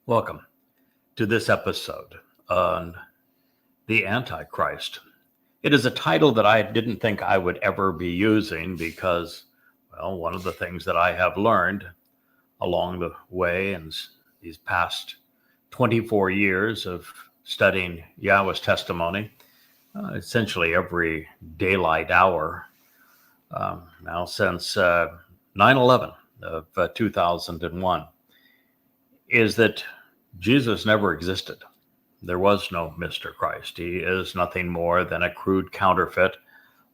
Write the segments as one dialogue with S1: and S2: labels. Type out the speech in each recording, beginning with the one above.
S1: Welcome to this episode on the Antichrist. It is a title that I didn't think I would ever be using because, well, one of the things that I have learned along the way in these past 24 years of studying Yahweh's testimony, essentially every daylight hour, now since 9/11 of 2001, is that Jesus never existed. There was no Mr. Christ. He is nothing more than a crude counterfeit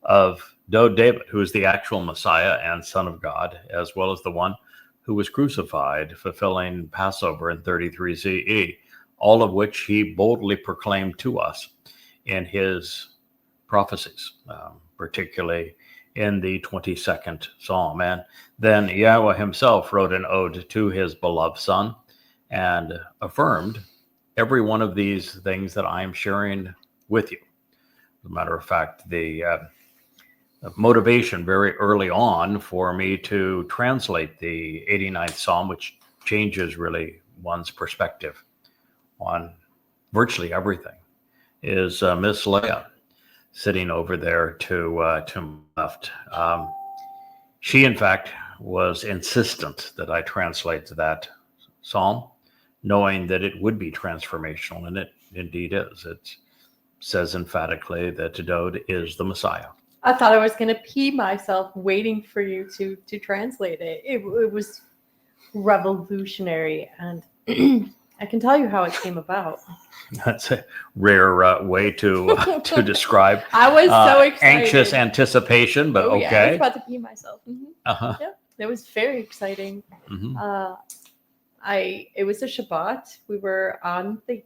S1: of David, who is the actual Messiah and Son of God, as well as the one who was crucified, fulfilling Passover in 33 CE, all of which he boldly proclaimed to us in his prophecies, particularly in the 22nd Psalm. And then Yahweh himself wrote an ode to his beloved Son and affirmed every one of these things that I am sharing with you. As a matter of fact, the motivation very early on for me to translate the 89th Psalm, which changes really one's perspective on virtually everything, is Miss Leah sitting over there to my left. She, in fact, was insistent that I translate that psalm, knowing that it would be transformational, and it indeed is. It says emphatically that Dode is the Messiah.
S2: I thought I was going to pee myself waiting for you to translate it. It was revolutionary, and I can tell you how it came about.
S1: That's a rare way to describe.
S2: I was so excited.
S1: Anxious anticipation, but okay.
S2: Yeah, I was about to pee myself. Mm-hmm.
S1: Uh-huh.
S2: Yeah, it was very exciting.
S1: Mm-hmm.
S2: It was a Shabbat. We were on the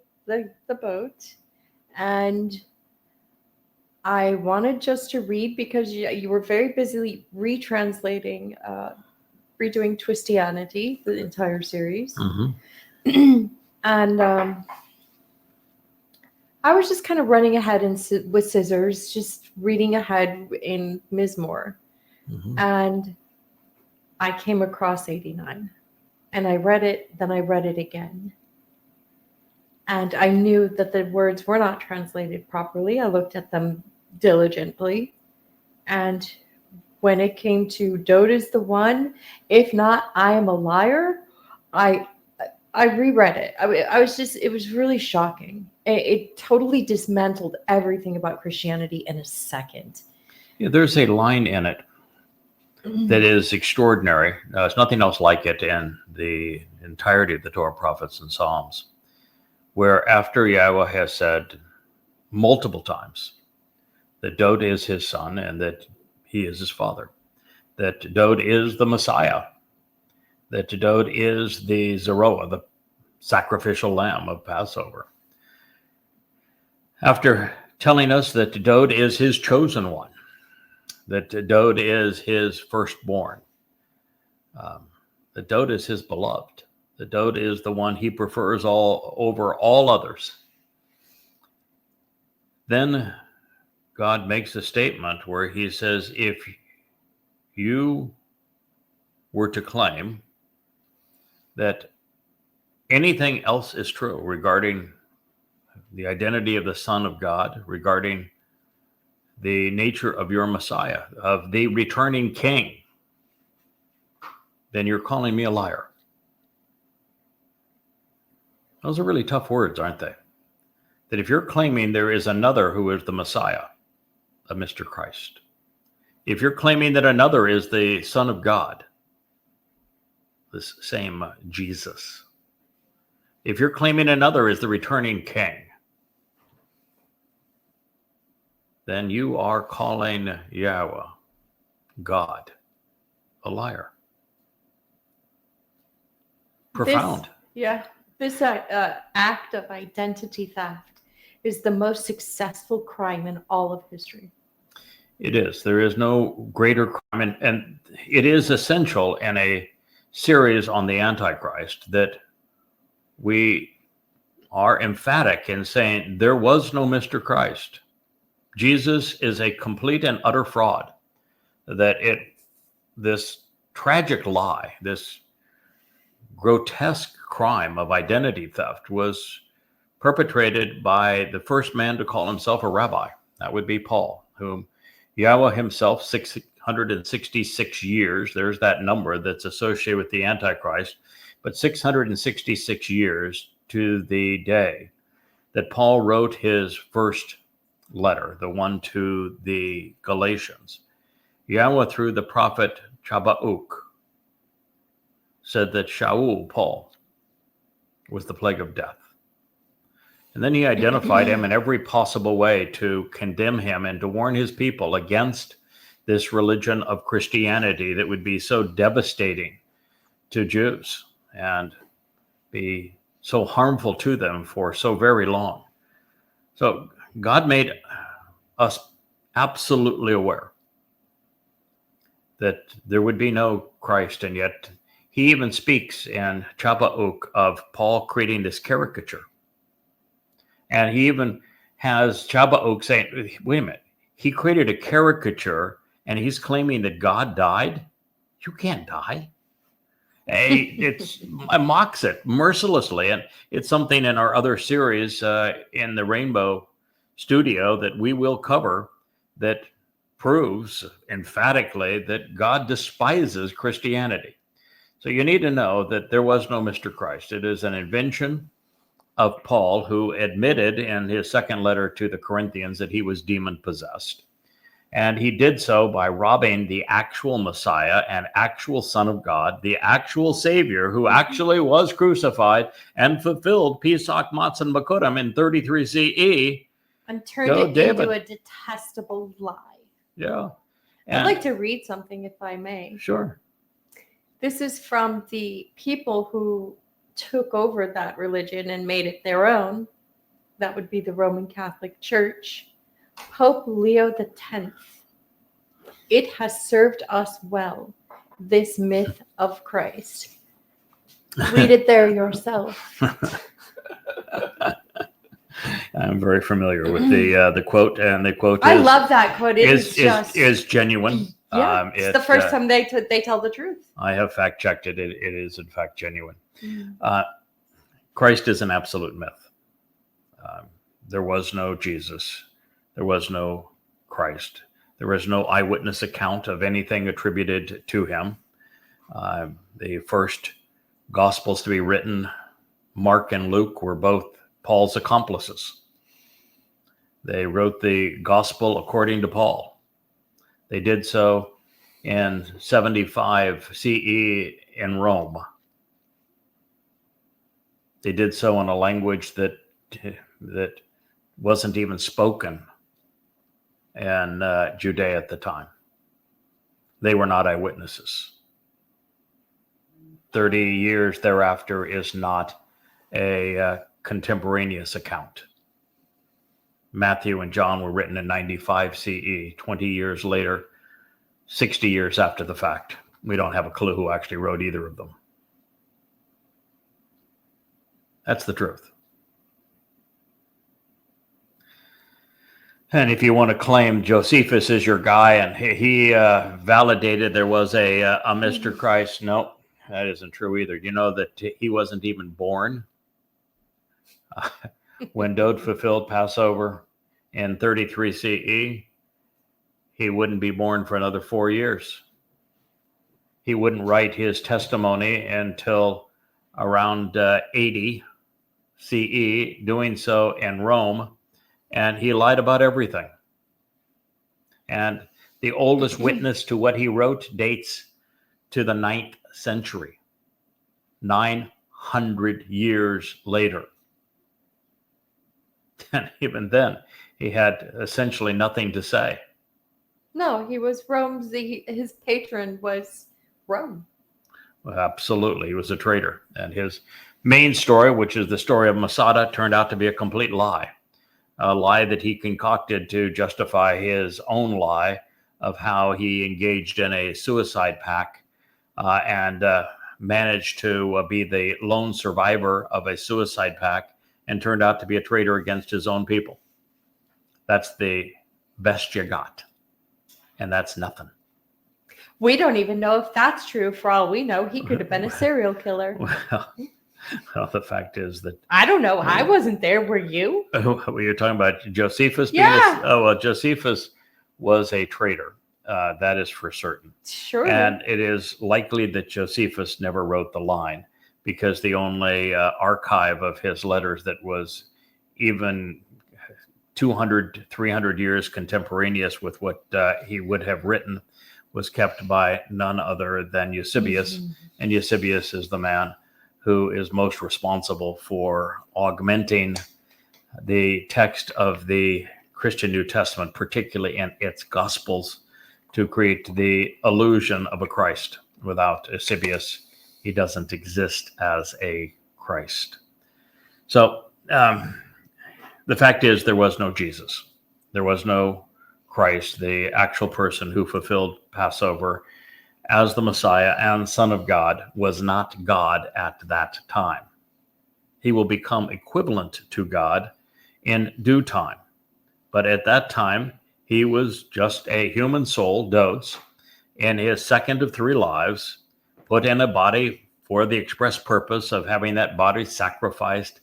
S2: boat, and I wanted just to read because you were very busily retranslating, redoing Twistianity, the entire series.
S1: Mm-hmm.
S2: And I was just kind of running ahead with scissors, just reading ahead in Mizmor.
S1: Mm-hmm.
S2: And I came across 89. And I read it, then I read it again. And I knew that the words were not translated properly. I looked at them diligently. And when it came to Dode is the one, if not, I am a liar, I reread it. It was really shocking. It totally dismantled everything about Christianity in a second.
S1: Yeah, there's a line in it that is extraordinary. There's nothing else like it in the entirety of the Torah, prophets, and Psalms, where after Yahweh has said multiple times that Dode is his son and that he is his father, that Dode is the Messiah, that Dode is the Zeroah, the sacrificial lamb of Passover. After telling us that Dode is his chosen one, that Dode is his firstborn, that Dode is his beloved, that Dode is the one he prefers over all others. Then God makes a statement where he says, if you were to claim that anything else is true regarding the identity of the Son of God, regarding the nature of your Messiah, of the returning King, then you're calling me a liar. Those are really tough words, aren't they? That if you're claiming there is another who is the Messiah, a Mr. Christ, if you're claiming that another is the Son of God, this same Jesus, if you're claiming another is the returning King, then you are calling Yahweh, God, a liar. Profound.
S2: This act of identity theft is the most successful crime in all of history.
S1: It is. There is no greater crime. And it is essential in a series on the Antichrist that we are emphatic in saying there was no Mr. Christ. Jesus is a complete and utter fraud. This tragic lie, this grotesque crime of identity theft was perpetrated by the first man to call himself a rabbi. That would be Paul, whom Yahweh himself, 666 years, there's that number that's associated with the Antichrist, but 666 years to the day that Paul wrote his first letter, the one to the Galatians. Yahweh, through the prophet Habakkuk, said that Shaul, Paul, was the plague of death. And then he identified him in every possible way to condemn him and to warn his people against this religion of Christianity that would be so devastating to Jews and be so harmful to them for so very long. So God made us absolutely aware that there would be no Christ, and yet he even speaks in Habakkuk of Paul creating this caricature. And he even has Habakkuk saying, wait a minute, he created a caricature and he's claiming that God died? You can't die. It mocks it mercilessly. And it's something in our other series in the Rainbow Studio that we will cover that proves emphatically that God despises Christianity. So you need to know that there was no Mr. Christ. It is an invention of Paul, who admitted in his second letter to the Corinthians that he was demon-possessed. And he did so by robbing the actual Messiah and actual Son of God, the actual Savior, who actually was crucified and fulfilled Pesach, Matzah, Bakurim in 33 CE.
S2: And turned it into a detestable lie.
S1: Yeah.
S2: I'd like to read something, if I may.
S1: Sure.
S2: This is from the people who took over that religion and made it their own. That would be the Roman Catholic Church. Pope Leo X. It has served us well, this myth of Christ. Read it there yourself.
S1: I'm very familiar with the quote, and the quote
S2: I love that quote. It
S1: is genuine.
S2: Yeah, it's the first time they tell the truth.
S1: I have fact checked it. It is in fact genuine. Christ is an absolute myth. There was no Jesus. There was no Christ. There was no eyewitness account of anything attributed to him. The first Gospels to be written, Mark and Luke, were both Paul's accomplices. They wrote the Gospel according to Paul. They did so in 75 CE in Rome. They did so in a language that wasn't even spoken in Judea at the time. They were not eyewitnesses. 30 years thereafter is not a contemporaneous account. Matthew and John were written in 95 CE, 20 years later, 60 years after the fact. We don't have a clue who actually wrote either of them. That's the truth. And if you want to claim Josephus is your guy and he validated there was a Mr. Christ, no, that isn't true either. You know that he wasn't even born when Dode fulfilled Passover in 33 CE. He wouldn't be born for another 4 years. He wouldn't write his testimony until around 80 CE, doing so in Rome. And he lied about everything. And the oldest witness to what he wrote dates to the 9th century, 900 years later. And even then, he had essentially nothing to say.
S2: No, he was Rome's, his patron was Rome.
S1: Well, absolutely. He was a traitor. And his main story, which is the story of Masada, turned out to be a complete lie. A lie that he concocted to justify his own lie of how he engaged in a suicide pact and managed to be the lone survivor of a suicide pact and turned out to be a traitor against his own people. That's the best you got. And that's nothing.
S2: We don't even know if that's true. For all we know, he could have been a serial killer.
S1: Well, Well, the fact is that
S2: I don't know. I wasn't there. Were you?
S1: you're talking about Josephus.
S2: Yeah.
S1: Josephus was a traitor. That is for certain.
S2: Surely.
S1: And it is likely that Josephus never wrote the line, because the only archive of his letters that was even 200, 300 years contemporaneous with what he would have written was kept by none other than Eusebius.
S2: Mhm.
S1: And Eusebius is the man who is most responsible for augmenting the text of the Christian New Testament, particularly in its Gospels, to create the illusion of a Christ. Without Eusebius, he doesn't exist as a Christ. So the fact is, there was no Jesus. There was no Christ, the actual person who fulfilled Passover as the Messiah and Son of God, was not God at that time. He will become equivalent to God in due time. But at that time, he was just a human soul, Dodes, in his second of three lives, put in a body for the express purpose of having that body sacrificed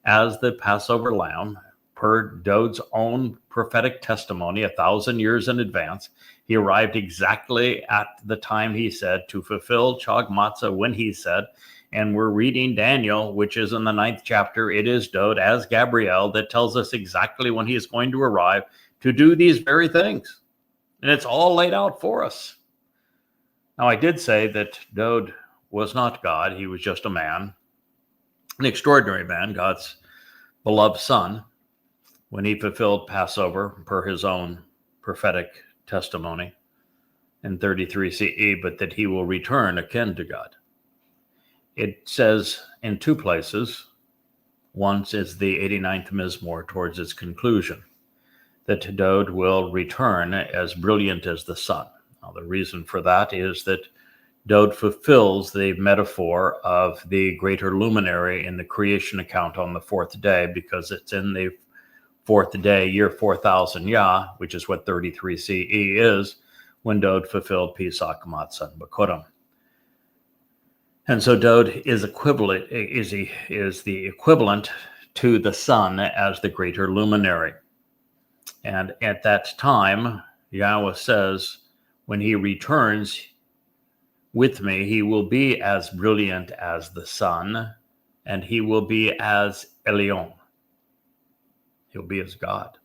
S1: as the Passover lamb, per Dode's own prophetic testimony 1,000 years in advance. He arrived exactly at the time he said, to fulfill Chag Matzah when he said. And we're reading Daniel, which is in the 9th chapter. It is Dode as Gabriel that tells us exactly when he is going to arrive to do these very things. And it's all laid out for us. Now, I did say that Dode was not God. He was just a man, an extraordinary man, God's beloved son, when he fulfilled Passover per his own prophetic testimony in 33 CE, but that he will return akin to God. It says in two places, once is the 89th Mizmor towards its conclusion, that Dode will return as brilliant as the sun. Now, the reason for that is that Dode fulfills the metaphor of the greater luminary in the creation account on the fourth day, because it's in the fourth day, year 4000 Yah, which is what 33 CE is, when Dode fulfilled Pesach, Matzah, and Bekurim. And so Dode is the equivalent to the sun as the greater luminary. And at that time, Yahweh says, when he returns with me, he will be as brilliant as the sun, and he will be as Elyon. He'll be as God.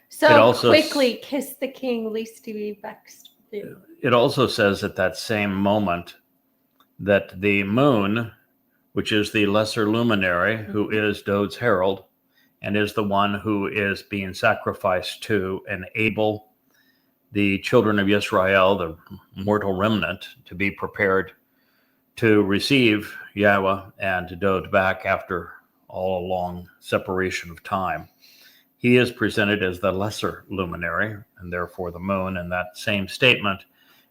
S2: So quickly kiss the king, lest he be vexed with you.
S1: It also says at that same moment that the moon, which is the lesser luminary, who is Dode's herald, and is the one who is being sacrificed to enable the children of Yisrael, the mortal remnant, to be prepared to receive Yahweh and Dode back after all a long separation of time. He is presented as the lesser luminary, and therefore the moon. And that same statement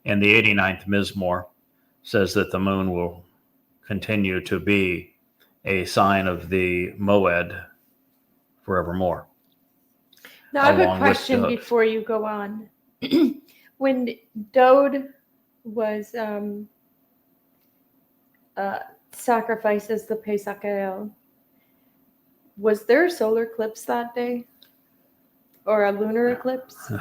S1: in the 89th Mizmor says that the moon will continue to be a sign of the Moed forevermore.
S2: Now, I have a question before you go on. When Dode was sacrificed as the Pesach El, was there a solar eclipse that day, or a lunar eclipse?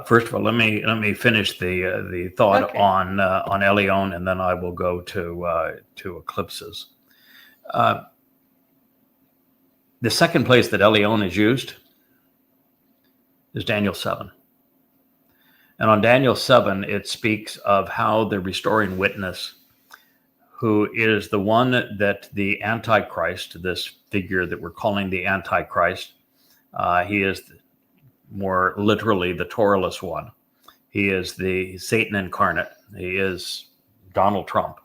S1: First of all, let me finish the thought on Elyon, and then I will go to eclipses. The second place that Elyon is used is Daniel 7. And on Daniel 7, it speaks of how the restoring witness, who is the one that the Antichrist, this figure that we're calling the Antichrist, he is more literally the Towrahless one. He is the Satan incarnate. He is Donald Trump.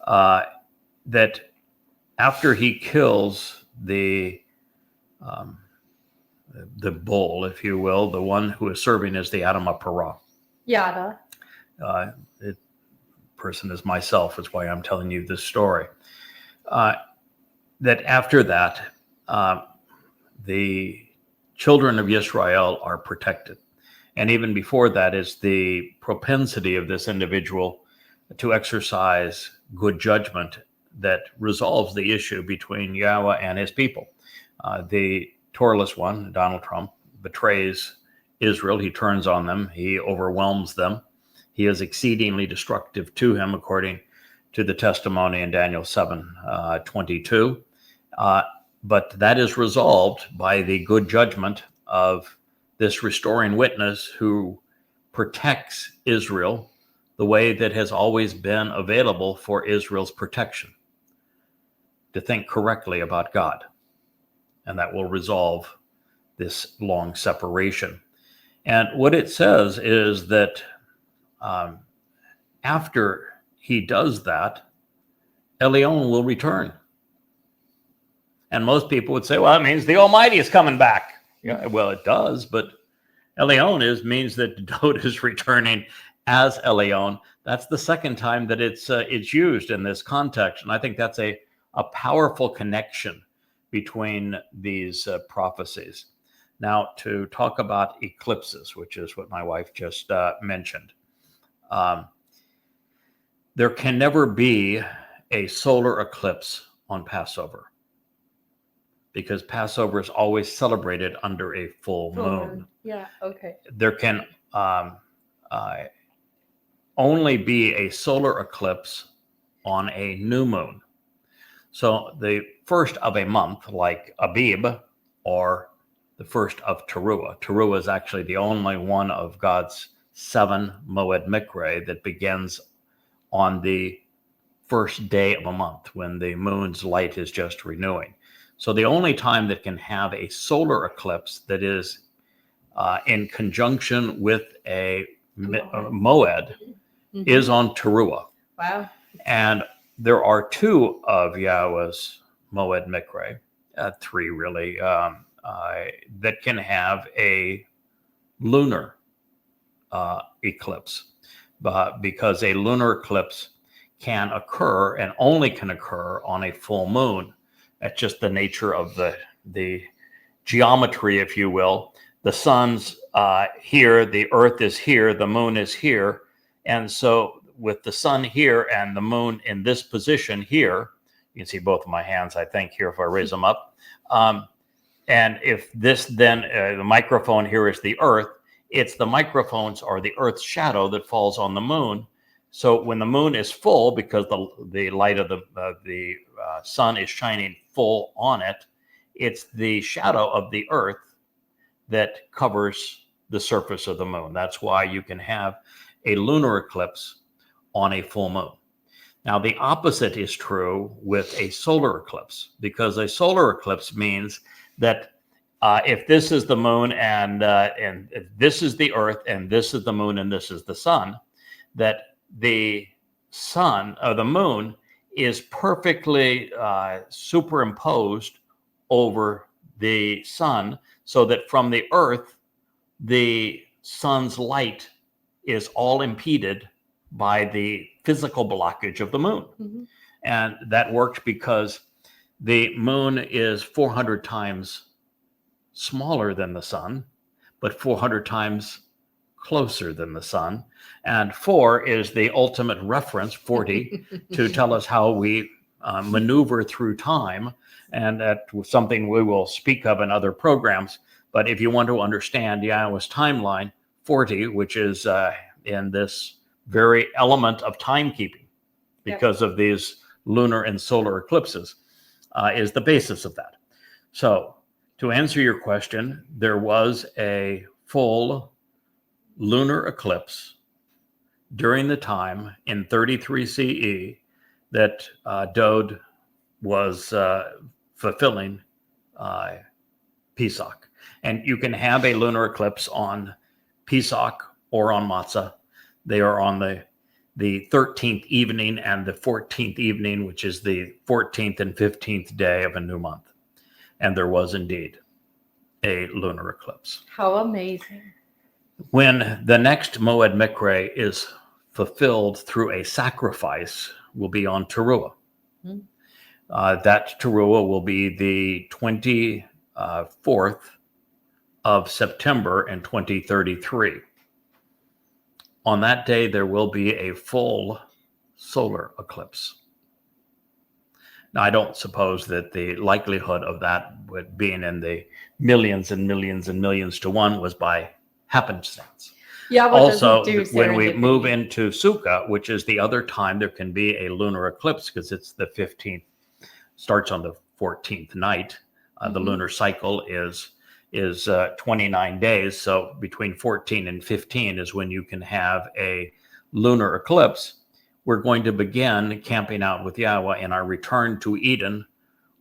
S1: That after he kills the bull, if you will, the one who is serving as the Adam Parah.
S2: Yada.
S1: Person is myself, is why I'm telling you this story. That after that, the children of Israel are protected. And even before that is the propensity of this individual to exercise good judgment that resolves the issue between Yahweh and his people. The Towrahless one, Donald Trump, betrays Israel. He turns on them. He overwhelms them. He is exceedingly destructive to him, according to the testimony in Daniel 7:22. But that is resolved by the good judgment of this restoring witness who protects Israel the way that has always been available for Israel's protection, to think correctly about God. And that will resolve this long separation. And what it says is that after he does that, Elyon will return. And most people would say, well, that means the Almighty is coming back. Yeah, well, it does, but Elyon means that Dod is returning as Elyon. That's the second time that it's used in this context. And I think that's a powerful connection between these prophecies. Now, to talk about eclipses, which is what my wife just mentioned. There can never be a solar eclipse on Passover, because Passover is always celebrated under a full moon.
S2: Yeah, okay.
S1: There can only be a solar eclipse on a new moon. So the first of a month, like Abib, or the first of Teruah. Teruah is actually the only one of God's 7 Moed Mikre that begins on the first day of a month, when the moon's light is just renewing. So the only time that can have a solar eclipse that is in conjunction with a Moed is on Teruah.
S2: Wow.
S1: And there are 2 of Yahweh's Moed Mikre, 3 really, that can have a lunar eclipse, because a lunar eclipse can occur and only can occur on a full moon. That's just the nature of the geometry, if you will. The sun's here, the earth is here, the moon is here. And so with the sun here and the moon in this position here, you can see both of my hands, I think, here if I raise them up. And if this then, the microphone here is the earth, it's the microphones or the earth's shadow that falls on the moon. So when the moon is full, because the light of the sun is shining full on it, it's the shadow of the earth that covers the surface of the moon. That's why you can have a lunar eclipse on a full moon. Now, the opposite is true with a solar eclipse, because a solar eclipse means that if this is the moon and this is the earth and this is the moon and this is the sun, that the sun or the moon is perfectly superimposed over the sun, so that from the earth, the sun's light is all impeded by the physical blockage of the moon. Mm-hmm. And that worked because the moon is 400 times smaller than the sun, but 400 times closer than the sun. And 4 is the ultimate reference, 40, to tell us how we maneuver through time. And that was something we will speak of in other programs. But if you want to understand Yahweh's timeline, 40, which is in this very element of timekeeping, because of these lunar and solar eclipses, is the basis of that. So to answer your question, there was a full lunar eclipse during the time in 33 CE that Dod was fulfilling Pesach. And you can have a lunar eclipse on Pesach or on Matzah. They are on the 13th evening and the 14th evening, which is the 14th and 15th day of a new month. And there was indeed a lunar eclipse.
S2: How amazing.
S1: When the next Moed Mikre is fulfilled through a sacrifice, will be on Teruah. Mm-hmm. That Teruah will be the 24th of September in 2033. On that day, there will be a full solar eclipse. Now, I don't suppose that the likelihood of that being in the millions and millions and millions to one was by happenstance.
S2: Yeah,
S1: Also, when we move into Sukkah, which is the other time there can be a lunar eclipse, because it's the 15th, starts on the 14th night. The lunar cycle is 29 days. So between 14 and 15 is when you can have a lunar eclipse. We're going to begin camping out with Yahweh in our return to Eden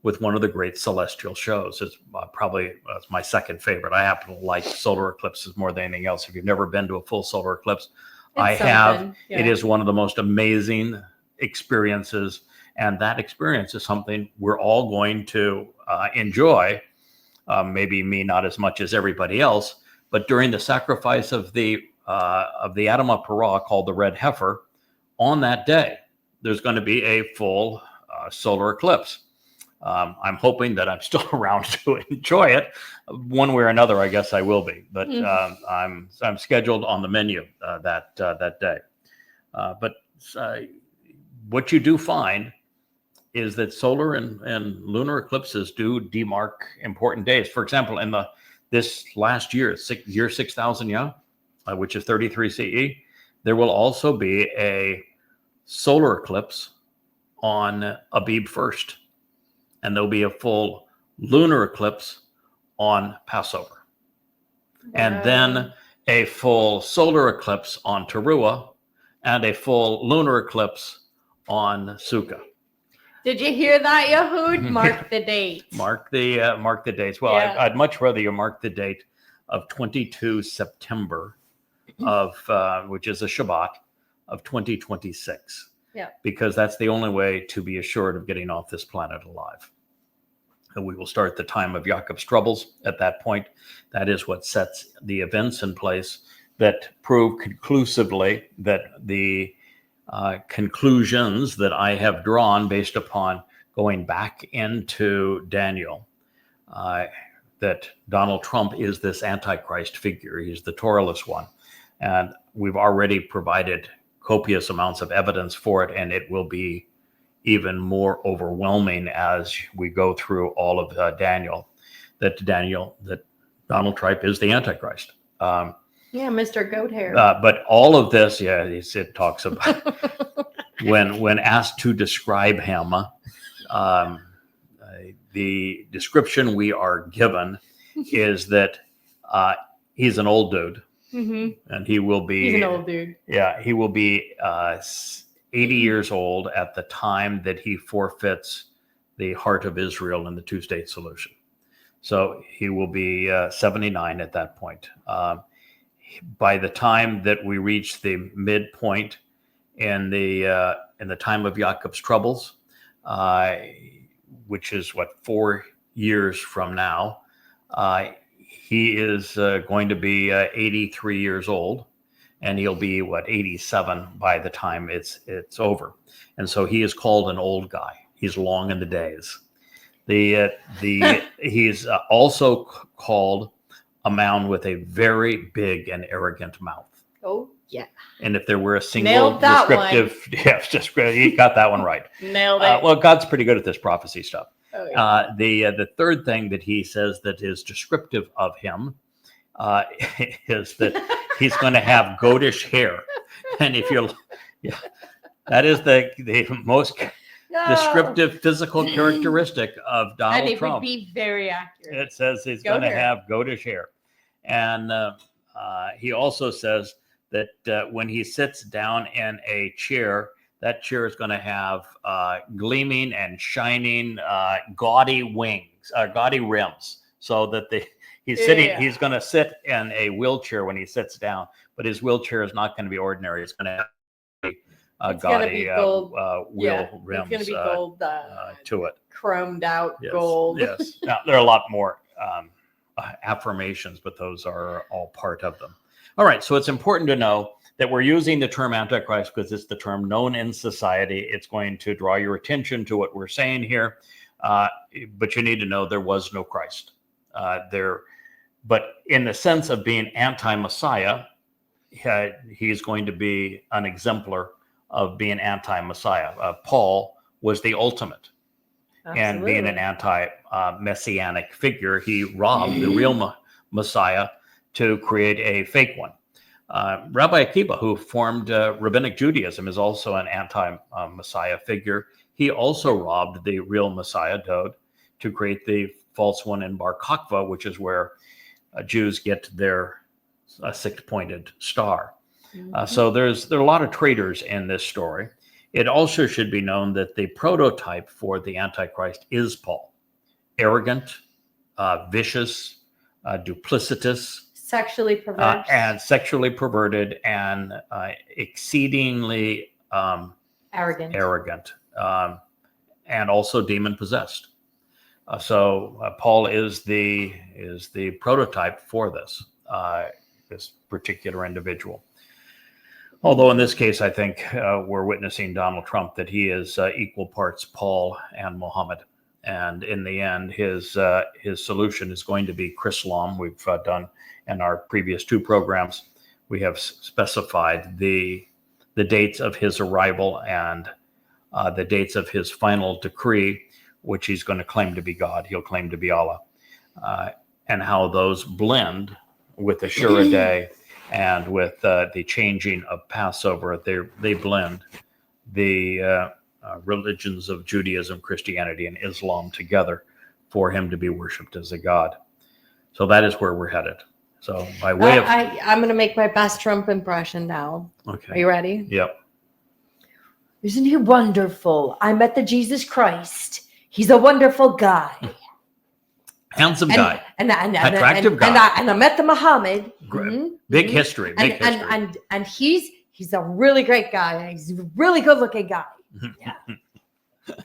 S1: with one of the great celestial shows. It's probably my second favorite. I happen to like solar eclipses more than anything else. If you've never been to a full solar eclipse, I have. Yeah. It is one of the most amazing experiences. And that experience is something we're all going to enjoy. Maybe me not as much as everybody else, but during the sacrifice of the Adamah Parah, called the red heifer, on that day, there's going to be a full solar eclipse. I'm hoping that I'm still around to enjoy it. One way or another, I guess I will be. But I'm scheduled on the menu that day. But what you do find is that solar and lunar eclipses do demark important days. For example, in this last year, year 6000 which is 33 CE, there will also be a solar eclipse on Abib 1st. And there'll be a full lunar eclipse on Passover. Wow. And then a full solar eclipse on Towrahless, and a full lunar eclipse on Sukkah.
S2: Did you hear that, Yehud? Mark the date.
S1: Mark the dates. Well, yeah. I'd much rather you mark the date of 22 September of which is a Shabbat of 2026. Yeah. Because that's the only way to be assured of getting off this planet alive. And we will start the time of Jacob's troubles at that point. That is what sets the events in place that prove conclusively that the conclusions that I have drawn based upon going back into Daniel, that Donald Trump is this Antichrist figure. He's the Towrahless one. And we've already provided copious amounts of evidence for it, and it will be even more overwhelming as we go through all of Daniel, that Donald Trump is the Antichrist.
S2: Yeah, Mr. Goat Hair.
S1: But all of this, it talks about when asked to describe him, the description we are given is that he's an old dude. And he will be.
S2: He's an old dude.
S1: Yeah, he will be 80 years old at the time that he forfeits the heart of Israel in the two-state solution. So he will be 79 at that point. By the time that we reach the midpoint in the time of Jacob's troubles, which is 4 years from now, he is going to be 83 years old. And he'll be 87 by the time it's over, and so he is called an old guy. He's long in the days. He's also called a man with a very big and arrogant mouth.
S2: Oh yeah.
S1: And if there were a single descriptive, he got that one right.
S2: Nailed it.
S1: Well, God's pretty good at this prophecy stuff.
S2: Oh, yeah.
S1: The third thing that he says that is descriptive of him is that he's going to have goatish hair. And that is the most descriptive physical characteristic of Donald Trump.
S2: And it would be very accurate.
S1: It says he's going to have goatish hair. And he also says that when he sits down in a chair, that chair is going to have gleaming and shining gaudy rims, so that he's going to sit in a wheelchair when he sits down, but his wheelchair is not going to be ordinary. It's going to have gaudy wheel rims.
S2: It's going to be gold
S1: to it.
S2: Chromed out gold.
S1: Yes. Now, there are a lot more affirmations, but those are all part of them. All right. So it's important to know that we're using the term Antichrist because it's the term known in society. It's going to draw your attention to what we're saying here. But you need to know there was no Christ. But in the sense of being anti-Messiah, he's going to be an exemplar of being anti-Messiah. Paul was the ultimate. And being an anti-Messianic figure, he robbed the real Messiah to create a fake one. Rabbi Akiva, who formed Rabbinic Judaism, is also an anti-Messiah figure. He also robbed the real Messiah, Dowd, to create the false one in Bar Kokhba, which is where Jews get their six-pointed star. So there are a lot of traitors in this story. It also should be known that the prototype for the Antichrist is Paul. Arrogant, vicious, duplicitous,
S2: sexually perverse,
S1: and sexually perverted, and exceedingly arrogant, and also demon possessed. So Paul is the prototype for this particular individual. Although in this case, I think we're witnessing Donald Trump, that he is equal parts Paul and Muhammad. And in the end, his solution is going to be Chrislam. We've done in our previous two programs, we have specified the dates of his arrival and the dates of his final decree, which he's going to claim to be God. He'll claim to be Allah, and how those blend with the Shura Day and with the changing of Passover. They blend the religions of Judaism, Christianity, and Islam together for him to be worshipped as a god. So that is where we're headed. So by way of...
S2: I'm going to make my best Trump impression now.
S1: Okay.
S2: Are you ready?
S1: Yep.
S2: Isn't he wonderful? I met the Jesus Christ. He's a wonderful guy.
S1: Handsome guy.
S2: Attractive guy. And I met the Muhammad.
S1: Big history. Big history.
S2: And he's a really great guy. He's a really good looking guy. Yeah.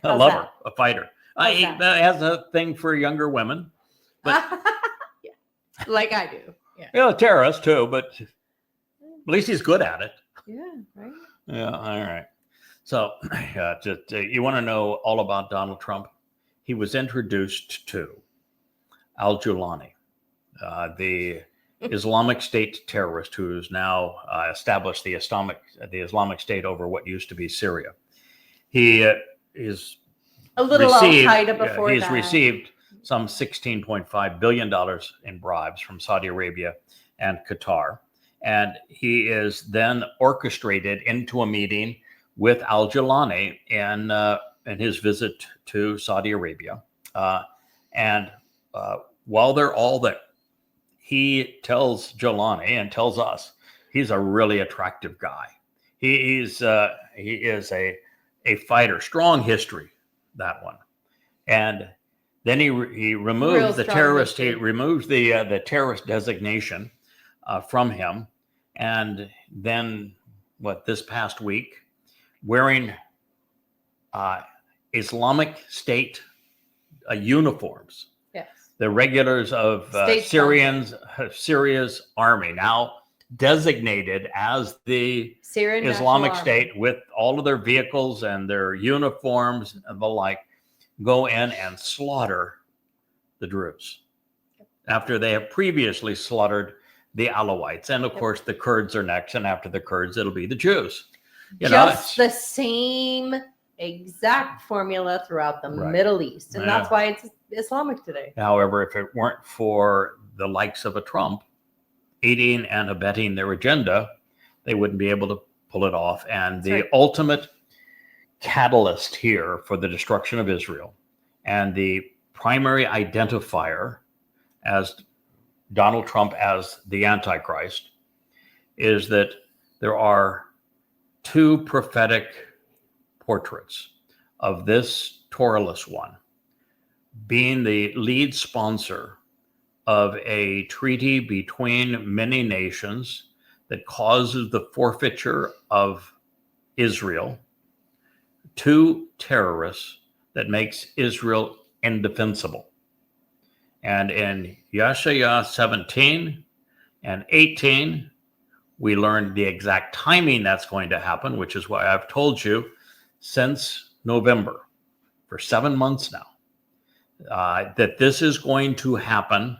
S1: A lover, a fighter. He has a thing for younger women. But
S2: yeah. Like I do.
S1: A terrorist too, but at least he's good at it.
S2: Yeah, right.
S1: Yeah, all right. So you want to know all about Donald Trump? He was introduced to al-Jawlani, the Islamic State terrorist who's now established the Islamic State over what used to be Syria. He is
S2: a little Al-Qaeda before
S1: he's
S2: that.
S1: received some $16.5 billion in bribes from Saudi Arabia and Qatar. And he is then orchestrated into a meeting with al-Jawlani in his visit to Saudi Arabia. And while they're all there, he tells Jawlani and tells us he's a really attractive guy. He is a fighter, strong history, that one. And then he removes the terrorist. He removes the terrorist designation from him, and then this past week, wearing Islamic State uniforms.
S2: Yes.
S1: The regulars of Syria's army, now designated as the
S2: Syrian
S1: Islamic State, with all of their vehicles and their uniforms and the like, go in and slaughter the Druze after they have previously slaughtered the Alawites. And of course, the Kurds are next. And after the Kurds, it'll be the Jews.
S2: Just the same exact formula throughout the Middle East. And that's why it's Islamic today.
S1: However, if it weren't for the likes of a Trump aiding and abetting their agenda, they wouldn't be able to pull it off. And the ultimate catalyst here for the destruction of Israel, and the primary identifier as Donald Trump as the Antichrist, is that there are two prophetic portraits of this Towrahless one being the lead sponsor of a treaty between many nations that causes the forfeiture of Israel to terrorists that makes Israel indefensible. And in Yeshaya 17 and 18, we learned the exact timing that's going to happen, which is why I've told you since November, for 7 months now, that this is going to happen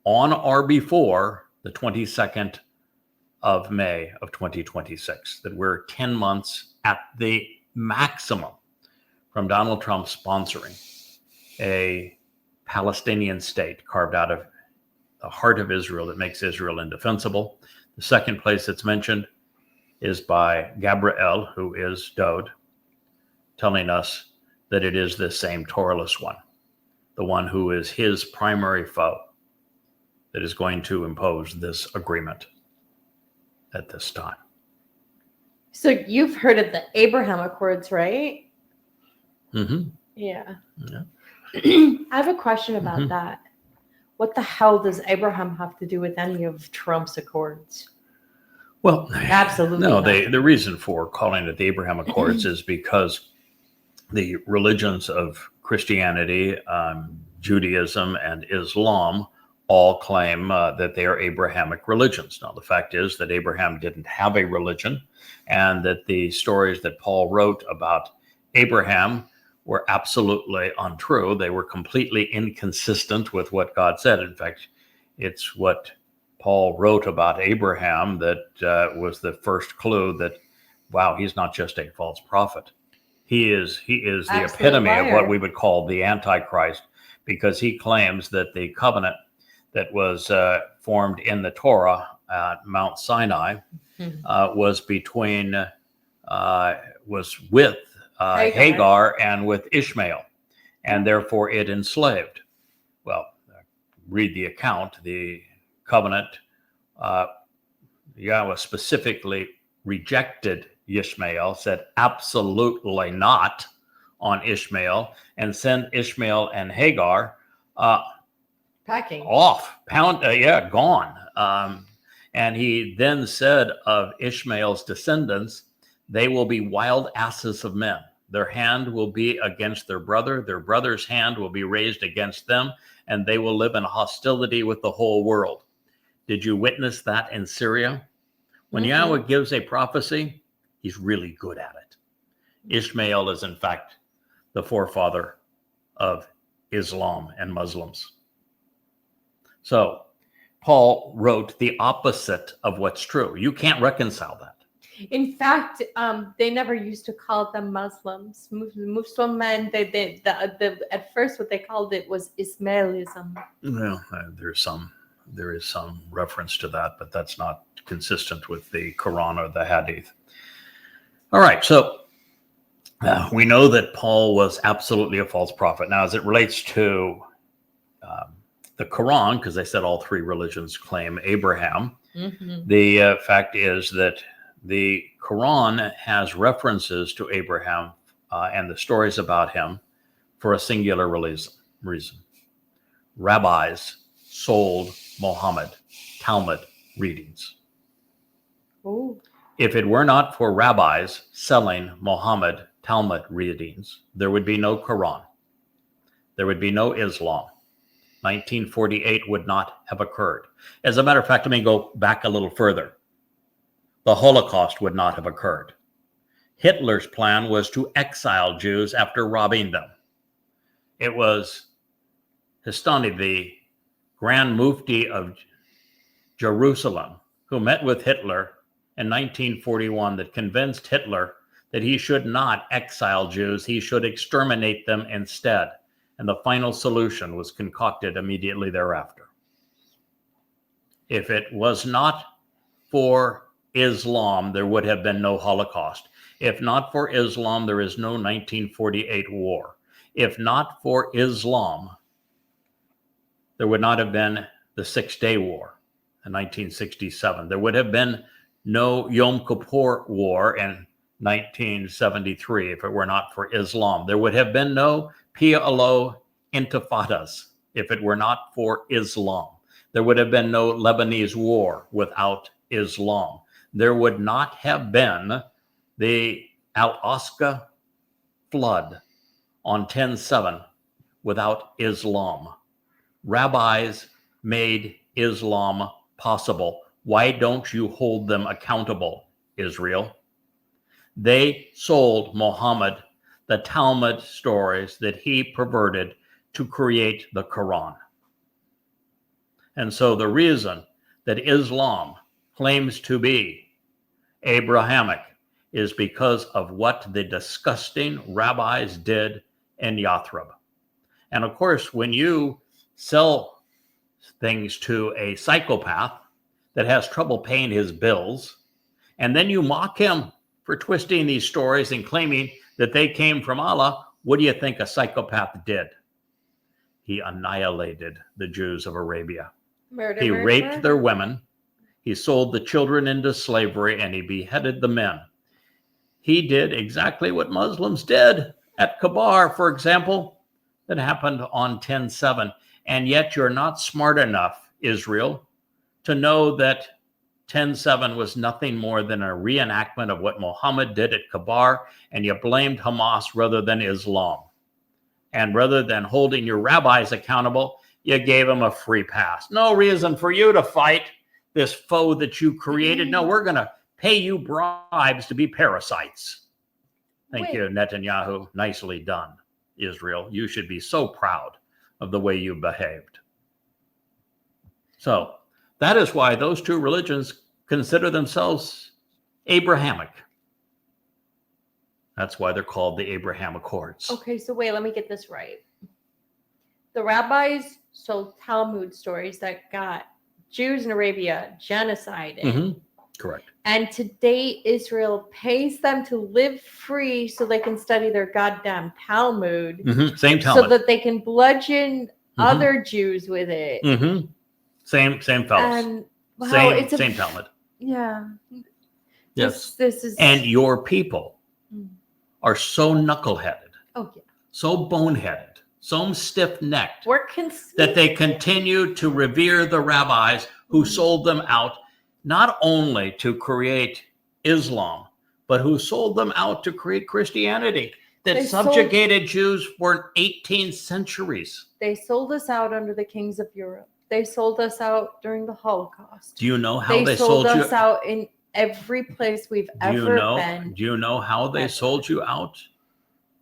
S1: on or before the 22nd of May of 2026, that we're 10 months at the maximum from Donald Trump sponsoring a Palestinian state carved out of the heart of Israel that makes Israel indefensible. The second place that's mentioned is by Gabriel, who is Dode, telling us that it is this same Towrahless one, the one who is his primary foe, that is going to impose this agreement at this time.
S2: So you've heard of the Abraham Accords, right?
S1: Mm-hmm.
S2: Yeah.
S1: Yeah.
S2: I have a question about
S1: Mhm.
S2: that. What the hell does Abraham have to do with any of Trump's accords?
S1: Well,
S2: Absolutely
S1: no,
S2: nothing.
S1: the reason for calling it the Abraham Accords is because the religions of Christianity, Judaism, and Islam all claim that they are Abrahamic religions. Now, the fact is that Abraham didn't have a religion, and that the stories that Paul wrote about Abraham were absolutely untrue. They were completely inconsistent with what God said. In fact, it's what Paul wrote about Abraham that was the first clue that, wow, he's not just a false prophet. He is the
S2: Absolute
S1: epitome of what
S2: liar.
S1: we would call the Antichrist, because he claims that the covenant that was formed in the Torah at Mount Sinai was with Hagar and with Ishmael, and therefore it enslaved. Well, read the account. The covenant, Yahweh specifically rejected Ishmael, said absolutely not on Ishmael, and sent Ishmael and Hagar
S2: Packing.
S1: gone. And he then said of Ishmael's descendants, they will be wild asses of men. Their hand will be against their brother's hand will be raised against them, and they will live in hostility with the whole world. Did you witness that in Syria? When Yahweh gives a prophecy, he's really good at it. Ishmael is, in fact, the forefather of Islam and Muslims. So Paul wrote the opposite of what's true. You can't reconcile that.
S2: In fact, they never used to call them Muslims. Muslim men, at first what they called it was Ismailism.
S1: Well, there is some reference to that, but that's not consistent with the Quran or the Hadith. All right, so we know that Paul was absolutely a false prophet. Now, as it relates to the Quran, because they said all three religions claim Abraham, the fact is that the Quran has references to Abraham and the stories about him for a singular reason. Rabbis sold Muhammad Talmud readings.
S2: Ooh.
S1: If it were not for rabbis selling Muhammad Talmud readings, there would be no Quran. There would be no Islam. 1948 would not have occurred. As a matter of fact, let me go back a little further. The Holocaust would not have occurred. Hitler's plan was to exile Jews after robbing them. It was Histani, the Grand Mufti of Jerusalem, who met with Hitler in 1941, that convinced Hitler that he should not exile Jews, he should exterminate them instead. And the final solution was concocted immediately thereafter. If it was not for Islam, there would have been no Holocaust. If not for Islam, there is no 1948 war. If not for Islam, there would not have been the 6-Day War in 1967. There would have been no Yom Kippur War in 1973 if it were not for Islam. There would have been no PLO intifadas if it were not for Islam. There would have been no Lebanese war without Islam. There would not have been the Al-Aqsa flood on 10/7 without Islam. Rabbis made Islam possible. Why don't you hold them accountable, Israel? They sold Muhammad the Talmud stories that he perverted to create the Quran. And so the reason that Islam claims to be Abrahamic is because of what the disgusting rabbis did in Yathrib. And of course, when you sell things to a psychopath that has trouble paying his bills, and then you mock him for twisting these stories and claiming that they came from Allah, what do you think a psychopath did? He annihilated the Jews of Arabia. He raped their women. He sold the children into slavery, and he beheaded the men. He did exactly what Muslims did at Kabar, for example, that happened on 10/7. And yet you're not smart enough, Israel, to know that 10/7 was nothing more than a reenactment of what Muhammad did at Kabar, and you blamed Hamas rather than Islam. And rather than holding your rabbis accountable, you gave them a free pass. No reason for you to fight this foe that you created. No, we're going to pay you bribes to be parasites. Thank you, Netanyahu. Nicely done, Israel. You should be so proud of the way you behaved. So that is why those two religions consider themselves Abrahamic. That's why they're called the Abraham Accords.
S2: Okay, so wait, let me get this right. The rabbis sold Talmud stories that got Jews in Arabia genocided.
S1: Mm-hmm. Correct.
S2: And today Israel pays them to live free so they can study their goddamn Talmud.
S1: Mm-hmm. Same Talmud.
S2: So that they can bludgeon other Jews with it.
S1: Mm-hmm. Same fellows.
S2: And wow,
S1: same Talmud.
S2: Yeah.
S1: Yes.
S2: This is.
S1: And your people are so knuckleheaded, so boneheaded, so stiff-necked that they continue to revere the rabbis who sold them out, not only to create Islam, but who sold them out to create Christianity that subjugated Jews for 18 centuries.
S2: They sold us out under the kings of Europe. They sold us out during the Holocaust.
S1: Do you know how they sold
S2: us out in every place we've ever been?
S1: Do you know how they sold you out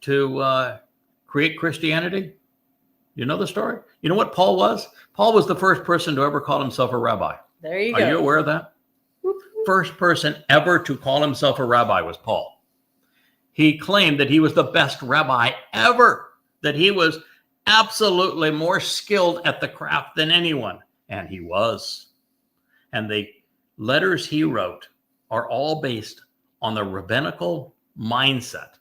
S1: to create Christianity? You know the story? You know what Paul was? Paul was the first person to ever call himself a rabbi.
S2: There you go.
S1: Are you aware of that? First person ever to call himself a rabbi was Paul. He claimed that he was the best rabbi ever, that he was absolutely more skilled at the craft than anyone. And he was. And the letters he wrote are all based on the rabbinical mindset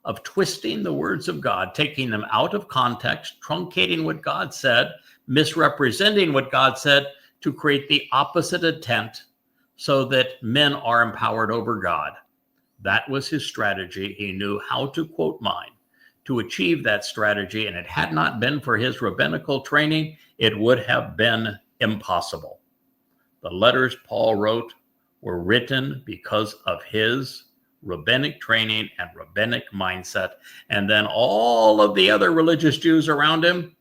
S1: of twisting the words of God, taking them out of context, truncating what God said, misrepresenting what God said to create the opposite intent so that men are empowered over God. That was his strategy. He knew how to quote mine to achieve that strategy, and it had not been for his rabbinical training, it would have been impossible. The letters Paul wrote were written because of his rabbinic training and rabbinic mindset. And then all of the other religious Jews around him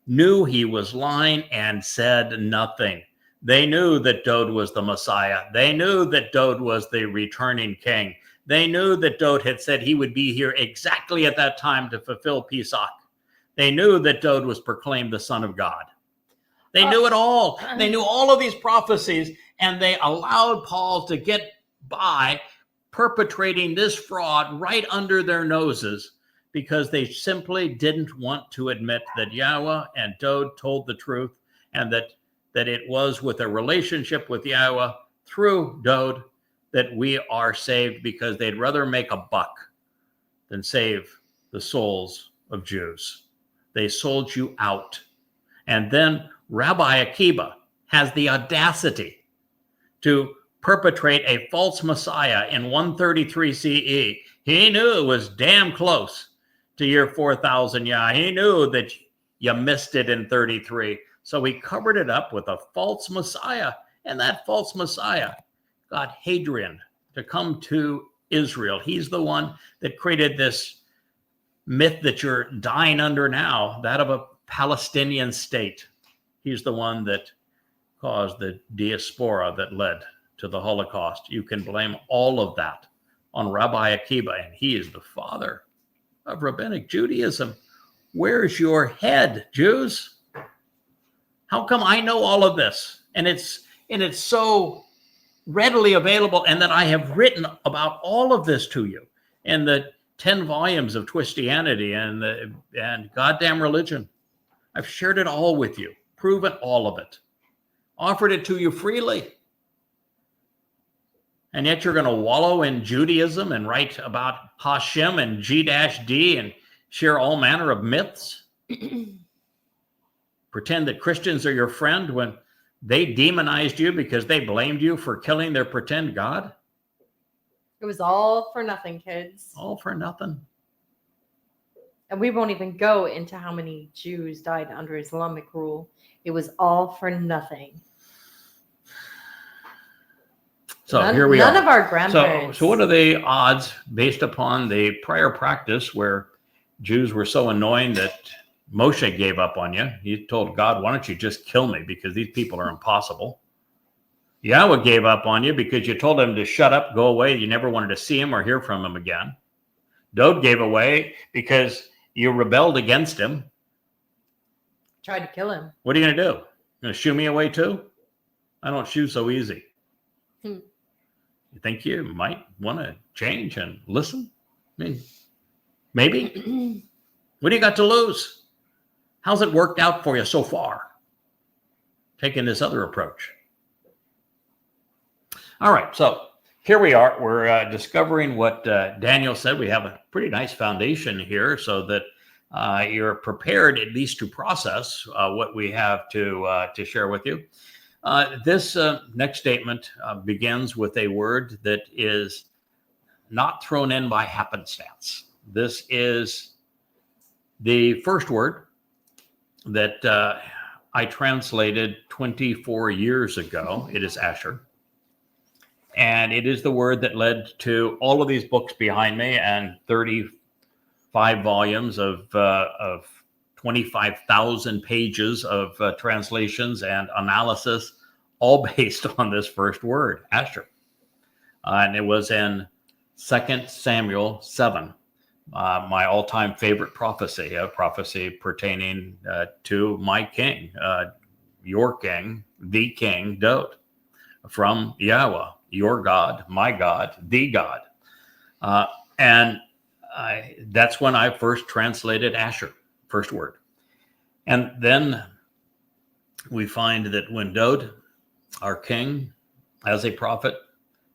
S1: knew he was lying and said nothing. They knew that Dowd was the Messiah. They knew that Dowd was the returning king. They knew that Dowd had said he would be here exactly at that time to fulfill Pesach. They knew that Dowd was proclaimed the Son of God. They knew it all. They knew all of these prophecies, and they allowed Paul to get by perpetrating this fraud right under their noses because they simply didn't want to admit that Yahweh and Dowd told the truth, and that it was with a relationship with Yahweh through Dowd that we are saved, because they'd rather make a buck than save the souls of Jews. They sold you out. And then Rabbi Akiba has the audacity to perpetrate a false Messiah in 133 CE. He knew it was damn close to year 4000 Yah. He knew that you missed it in 33. So he covered it up with a false Messiah. And that false Messiah got Hadrian to come to Israel. He's the one that created this myth that you're dying under now, that of a Palestinian state. He's the one that caused the diaspora that led to the Holocaust. You can blame all of that on Rabbi Akiba, and he is the father of Rabbinic Judaism. Where's your head, Jews? How come I know all of this? And it's so readily available, and that I have written about all of this to you in the 10 volumes of Twistianity and goddamn religion. I've shared it all with you, proven all of it, offered it to you freely. And yet you're going to wallow in Judaism and write about Hashem and G-D and share all manner of myths. Pretend that Christians are your friend when they demonized you because they blamed you for killing their pretend God.
S2: It was all for nothing, kids.
S1: All for nothing.
S2: And we won't even go into how many Jews died under Islamic rule. It was all for nothing.
S1: So here we are.
S2: None of our grandparents.
S1: So what are the odds based upon the prior practice where Jews were so annoying that Moshe gave up on you? He told God, why don't you just kill me because these people are impossible. Yahweh gave up on you because you told him to shut up, go away. You never wanted to see him or hear from him again. Dode gave away because you rebelled against him.
S2: Tried to kill him.
S1: What are you going to do? Going to shoo me away too? I don't shoo so easy. You think you might want to change and listen? I mean, maybe. What do you got to lose? How's it worked out for you so far? Taking this other approach. All right, so here we are. We're discovering what Daniel said. We have a pretty nice foundation here so that you're prepared at least to process what we have to share with you. This next statement begins with a word that is not thrown in by happenstance. This is the first word that I translated 24 years ago. It is Asher. And it is the word that led to all of these books behind me and 35 volumes of 25,000 pages of translations and analysis, all based on this first word, Asher. And it was in 2 Samuel 7, my all-time favorite prophecy, a prophecy pertaining to my king, your king, the king, Dode, from Yahweh, your God, my God, the God. And that's when I first translated Asher, first word. And then we find that when Dode, our king, as a prophet,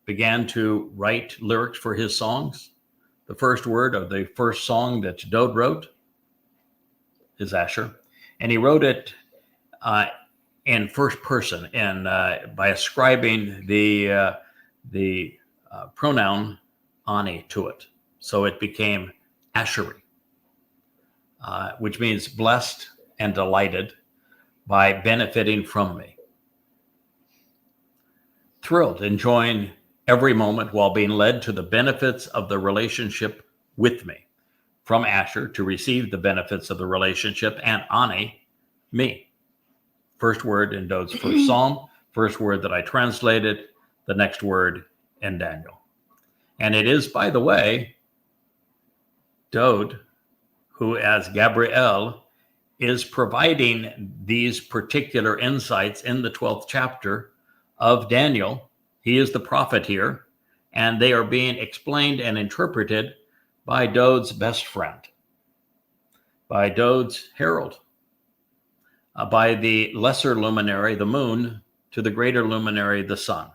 S1: began to write lyrics for his songs, the first word of the first song that Dode wrote is Asher. And he wrote it in first person and by ascribing the pronoun ani to it. So it became Asheri, which means blessed and delighted by benefiting from me. Thrilled, enjoying every moment while being led to the benefits of the relationship with me. From Asher to receive the benefits of the relationship and ani, me. First word in Dode's first psalm, first word that I translated, the next word in Daniel. And it is, by the way, Dode, who as Gabriel is providing these particular insights in the 12th chapter of Daniel. He is the prophet here, and they are being explained and interpreted by Dode's best friend, by Dode's herald, by the lesser luminary, the moon, to the greater luminary, the sun.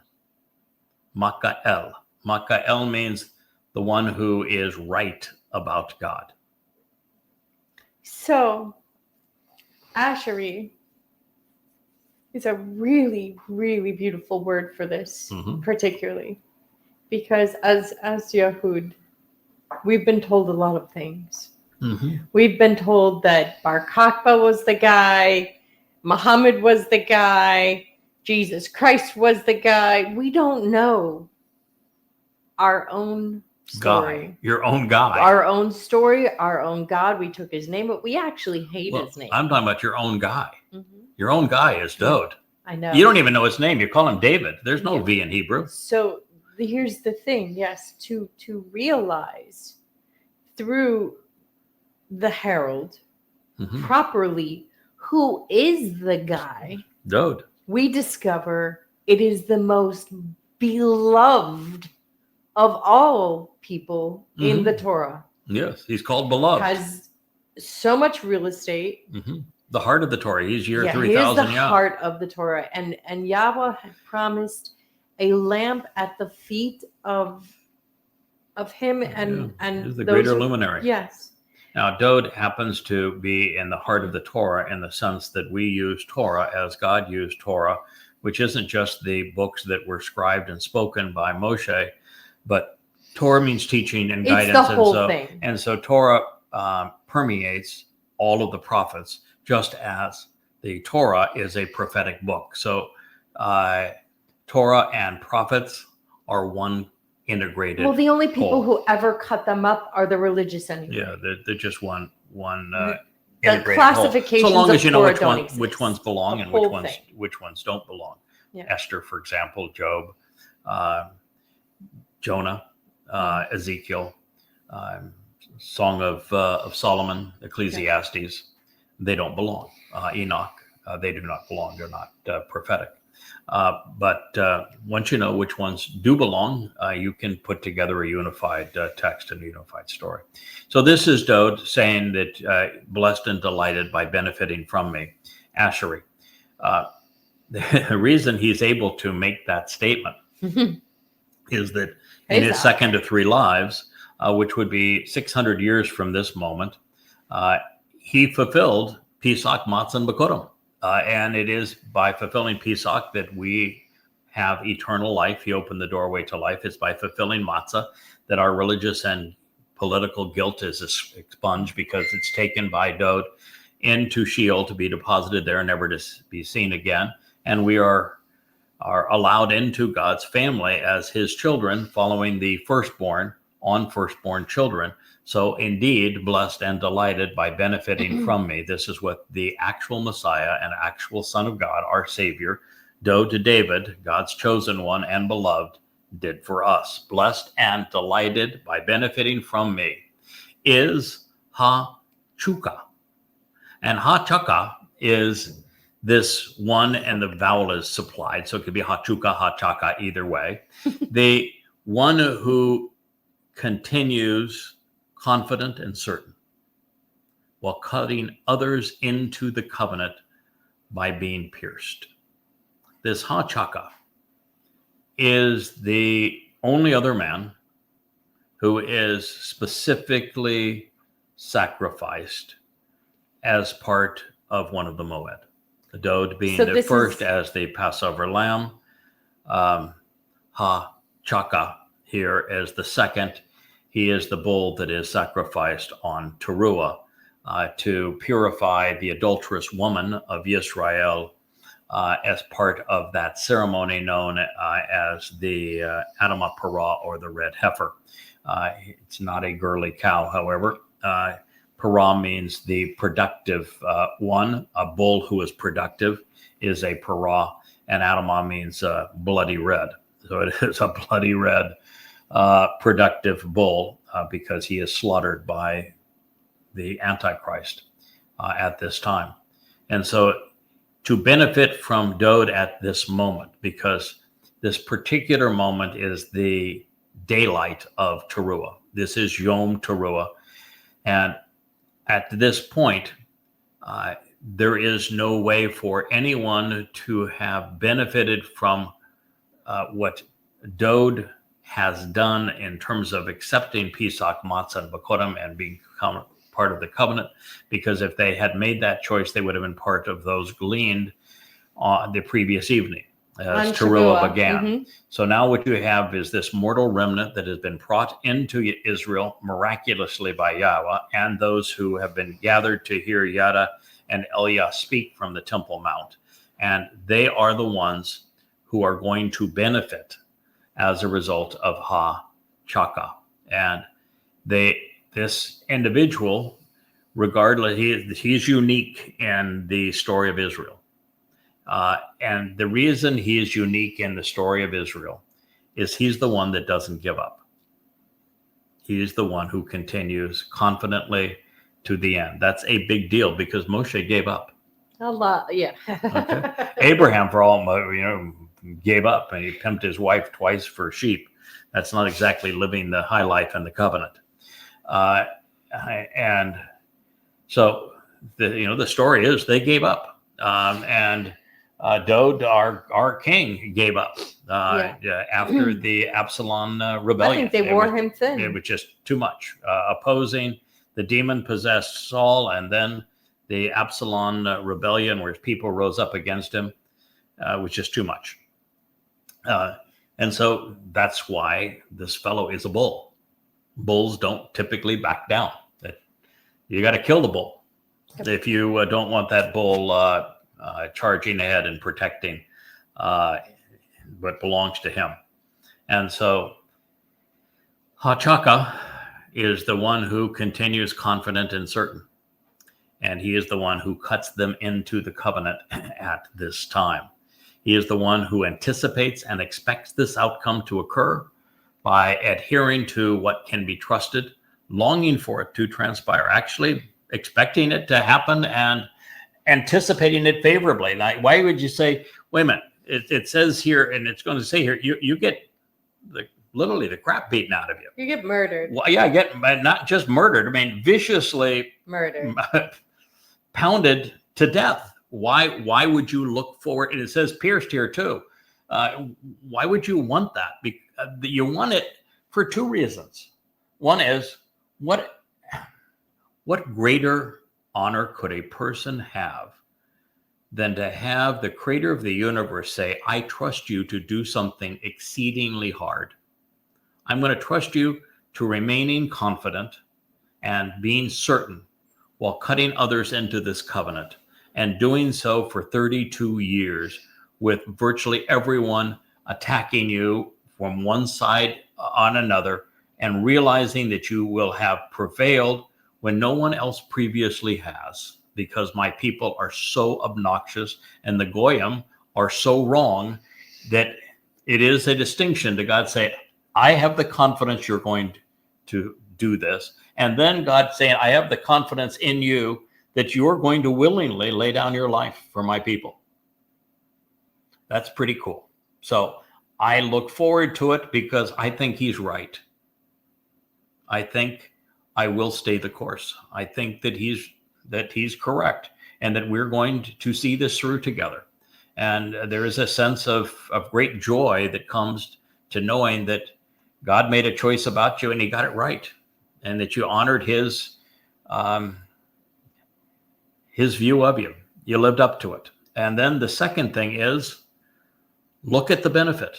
S1: Makael. Makael means the one who is right about God.
S2: So, Asheri is a really, really beautiful word for this, particularly because as Yahud, we've been told a lot of things. We've been told that Bar Kokhba was the guy, Muhammad was the guy, Jesus Christ was the guy. We don't know our own story.
S1: Guy, your own guy.
S2: Our own story, our own God. We took his name, but we actually hate his name.
S1: I'm talking about your own guy. Your own guy is Dode.
S2: I know.
S1: You don't even know his name. You call him David. There's no V in Hebrew.
S2: So here's the thing. Yes, to realize through the herald properly who is the guy,
S1: Dode.
S2: we discover it is the most beloved of all people in the Torah.
S1: Yes, he's called beloved.
S2: Has so much real estate.
S1: The heart of the Torah. He's year 3000.
S2: He is the heart of the Torah. And Yahweh had promised a lamp at the feet of him and
S1: he's the greater luminary.
S2: Yes.
S1: Now, Dode happens to be in the heart of the Torah in the sense that we use Torah as God used Torah, which isn't just the books that were scribed and spoken by Moshe, but Torah means teaching and guidance.
S2: It's the whole thing.
S1: And so Torah permeates all of the prophets, just as the Torah is a prophetic book. So Torah and prophets are one integrated.
S2: Well, the only people
S1: whole.
S2: who ever cut them up are the religious anyway.
S1: Yeah, they're just one
S2: the
S1: integrated
S2: classifications
S1: whole. So long as you know
S2: Torah
S1: which ones belong and which ones don't belong.
S2: Yeah.
S1: Esther, for example, Job, Jonah, Ezekiel, Song of Solomon, Ecclesiastes. They don't belong. Enoch, they do not belong. They're not prophetic. But once you know which ones do belong, you can put together a unified text and a unified story. So this is Dode saying that blessed and delighted by benefiting from me, Asheri. The reason he's able to make that statement is that in his second to three lives, which would be 600 years from this moment, he fulfilled Pesach, Matzah, and Bekurim. And it is by fulfilling Pesach that we have eternal life. He opened the doorway to life. It's by fulfilling Matzah that our religious and political guilt is expunged, because it's taken by Dode into Sheol to be deposited there, never to be seen again. And we are allowed into God's family as his children, following the firstborn on firstborn children. So indeed, blessed and delighted by benefiting from me. This is what the actual Messiah and actual Son of God, our Savior, Dode to David, God's chosen one and beloved, did for us. Blessed and delighted by benefiting from me is ha-chuka. And ha-chuka is this one, and the vowel is supplied. So it could be ha-chuka, ha-chaka, either way. The one who continues confident and certain, while cutting others into the covenant by being pierced. This ha-chaka is the only other man who is specifically sacrificed as part of one of the Moed. The Dode being the first as the Passover lamb, ha-chaka here as the second. He is the bull that is sacrificed on Towrahless to purify the adulterous woman of Yisrael as part of that ceremony known as the Adamah Parah, or the red heifer. It's not a girly cow, however. Parah means the productive one. A bull who is productive is a Parah, and Adamah means bloody red. So it is a bloody red productive bull because he is slaughtered by the Antichrist at this time. And so to benefit from Dode at this moment, because this particular moment is the daylight of Towrahless. This is Yom Towrahless. And at this point, there is no way for anyone to have benefited from what Dode has done in terms of accepting Pesach, Matzah, and Bekurim and become part of the covenant, because if they had made that choice, they would have been part of those gleaned on the previous evening as Towrahless began. So now what you have is this mortal remnant that has been brought into Israel miraculously by Yahweh, and those who have been gathered to hear Yada and Eliah speak from the Temple Mount. And they are the ones who are going to benefit as a result of ha-chaka. And this individual, regardless, he's unique in the story of Israel. And the reason he is unique in the story of Israel is he's the one that doesn't give up. He is the one who continues confidently to the end. That's a big deal because Moshe gave up.
S2: A lot, yeah.
S1: Okay. Abraham, for all gave up, and he pimped his wife twice for sheep. That's not exactly living the high life in the covenant. And so the story is they gave up, and Dode, our king, gave up after the Absalom rebellion.
S2: I think they wore him thin.
S1: It was just too much. Opposing the demon-possessed Saul, and then the Absalom rebellion, where people rose up against him, was just too much. And so that's why this fellow is a bull. Bulls don't typically back down. You got to kill the bull if you don't want that bull charging ahead and protecting what belongs to him. And so Hachaka is the one who continues confident and certain. And he is the one who cuts them into the covenant at this time. He is the one who anticipates and expects this outcome to occur by adhering to what can be trusted, longing for it to transpire, actually expecting it to happen and anticipating it favorably. Now, why would you say, wait a minute, it says here, and it's going to say here, you get literally the crap beaten out of you.
S2: You get murdered.
S1: Well, yeah, not just murdered. I mean, viciously
S2: murdered,
S1: pounded to death. Why would you look forward? And it says pierced here too. Why would you want that? You want it for two reasons. One is, what greater honor could a person have than to have the creator of the universe say, I trust you to do something exceedingly hard. I'm going to trust you to remaining confident and being certain while cutting others into this covenant, and doing so for 32 years with virtually everyone attacking you from one side on another, and realizing that you will have prevailed when no one else previously has, because my people are so obnoxious and the Goyim are so wrong that it is a distinction to God say, I have the confidence you're going to do this. And then God saying, I have the confidence in you that you're going to willingly lay down your life for my people. That's pretty cool. So I look forward to it because I think he's right. I think I will stay the course. I think that he's correct, and that we're going to see this through together. And there is a sense of great joy that comes to knowing that God made a choice about you and he got it right, and that you honored his view of you. You lived up to it. And then the second thing is, look at the benefit.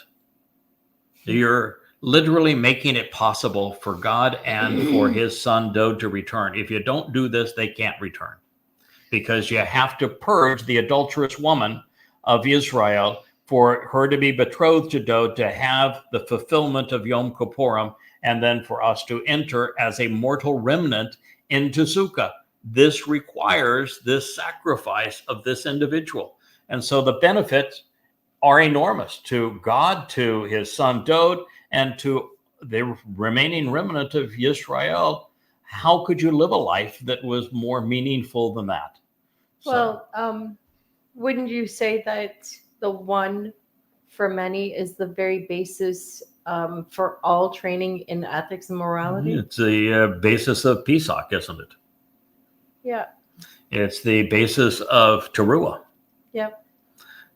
S1: You're literally making it possible for God and for his son Dode to return. If you don't do this, they can't return, because you have to purge the adulterous woman of Israel for her to be betrothed to Dode, to have the fulfillment of Yom Kippurim, and then for us to enter as a mortal remnant into Sukkah. This requires this sacrifice of this individual. And so the benefits are enormous to God, to his son Dode, and to the remaining remnant of Yisrael. How could you live a life that was more meaningful than that?
S2: Well, wouldn't you say that the one for many is the very basis for all training in ethics and morality?
S1: It's the basis of Pesach, isn't it?
S2: Yeah.
S1: It's the basis of Towrahless.
S2: Yep.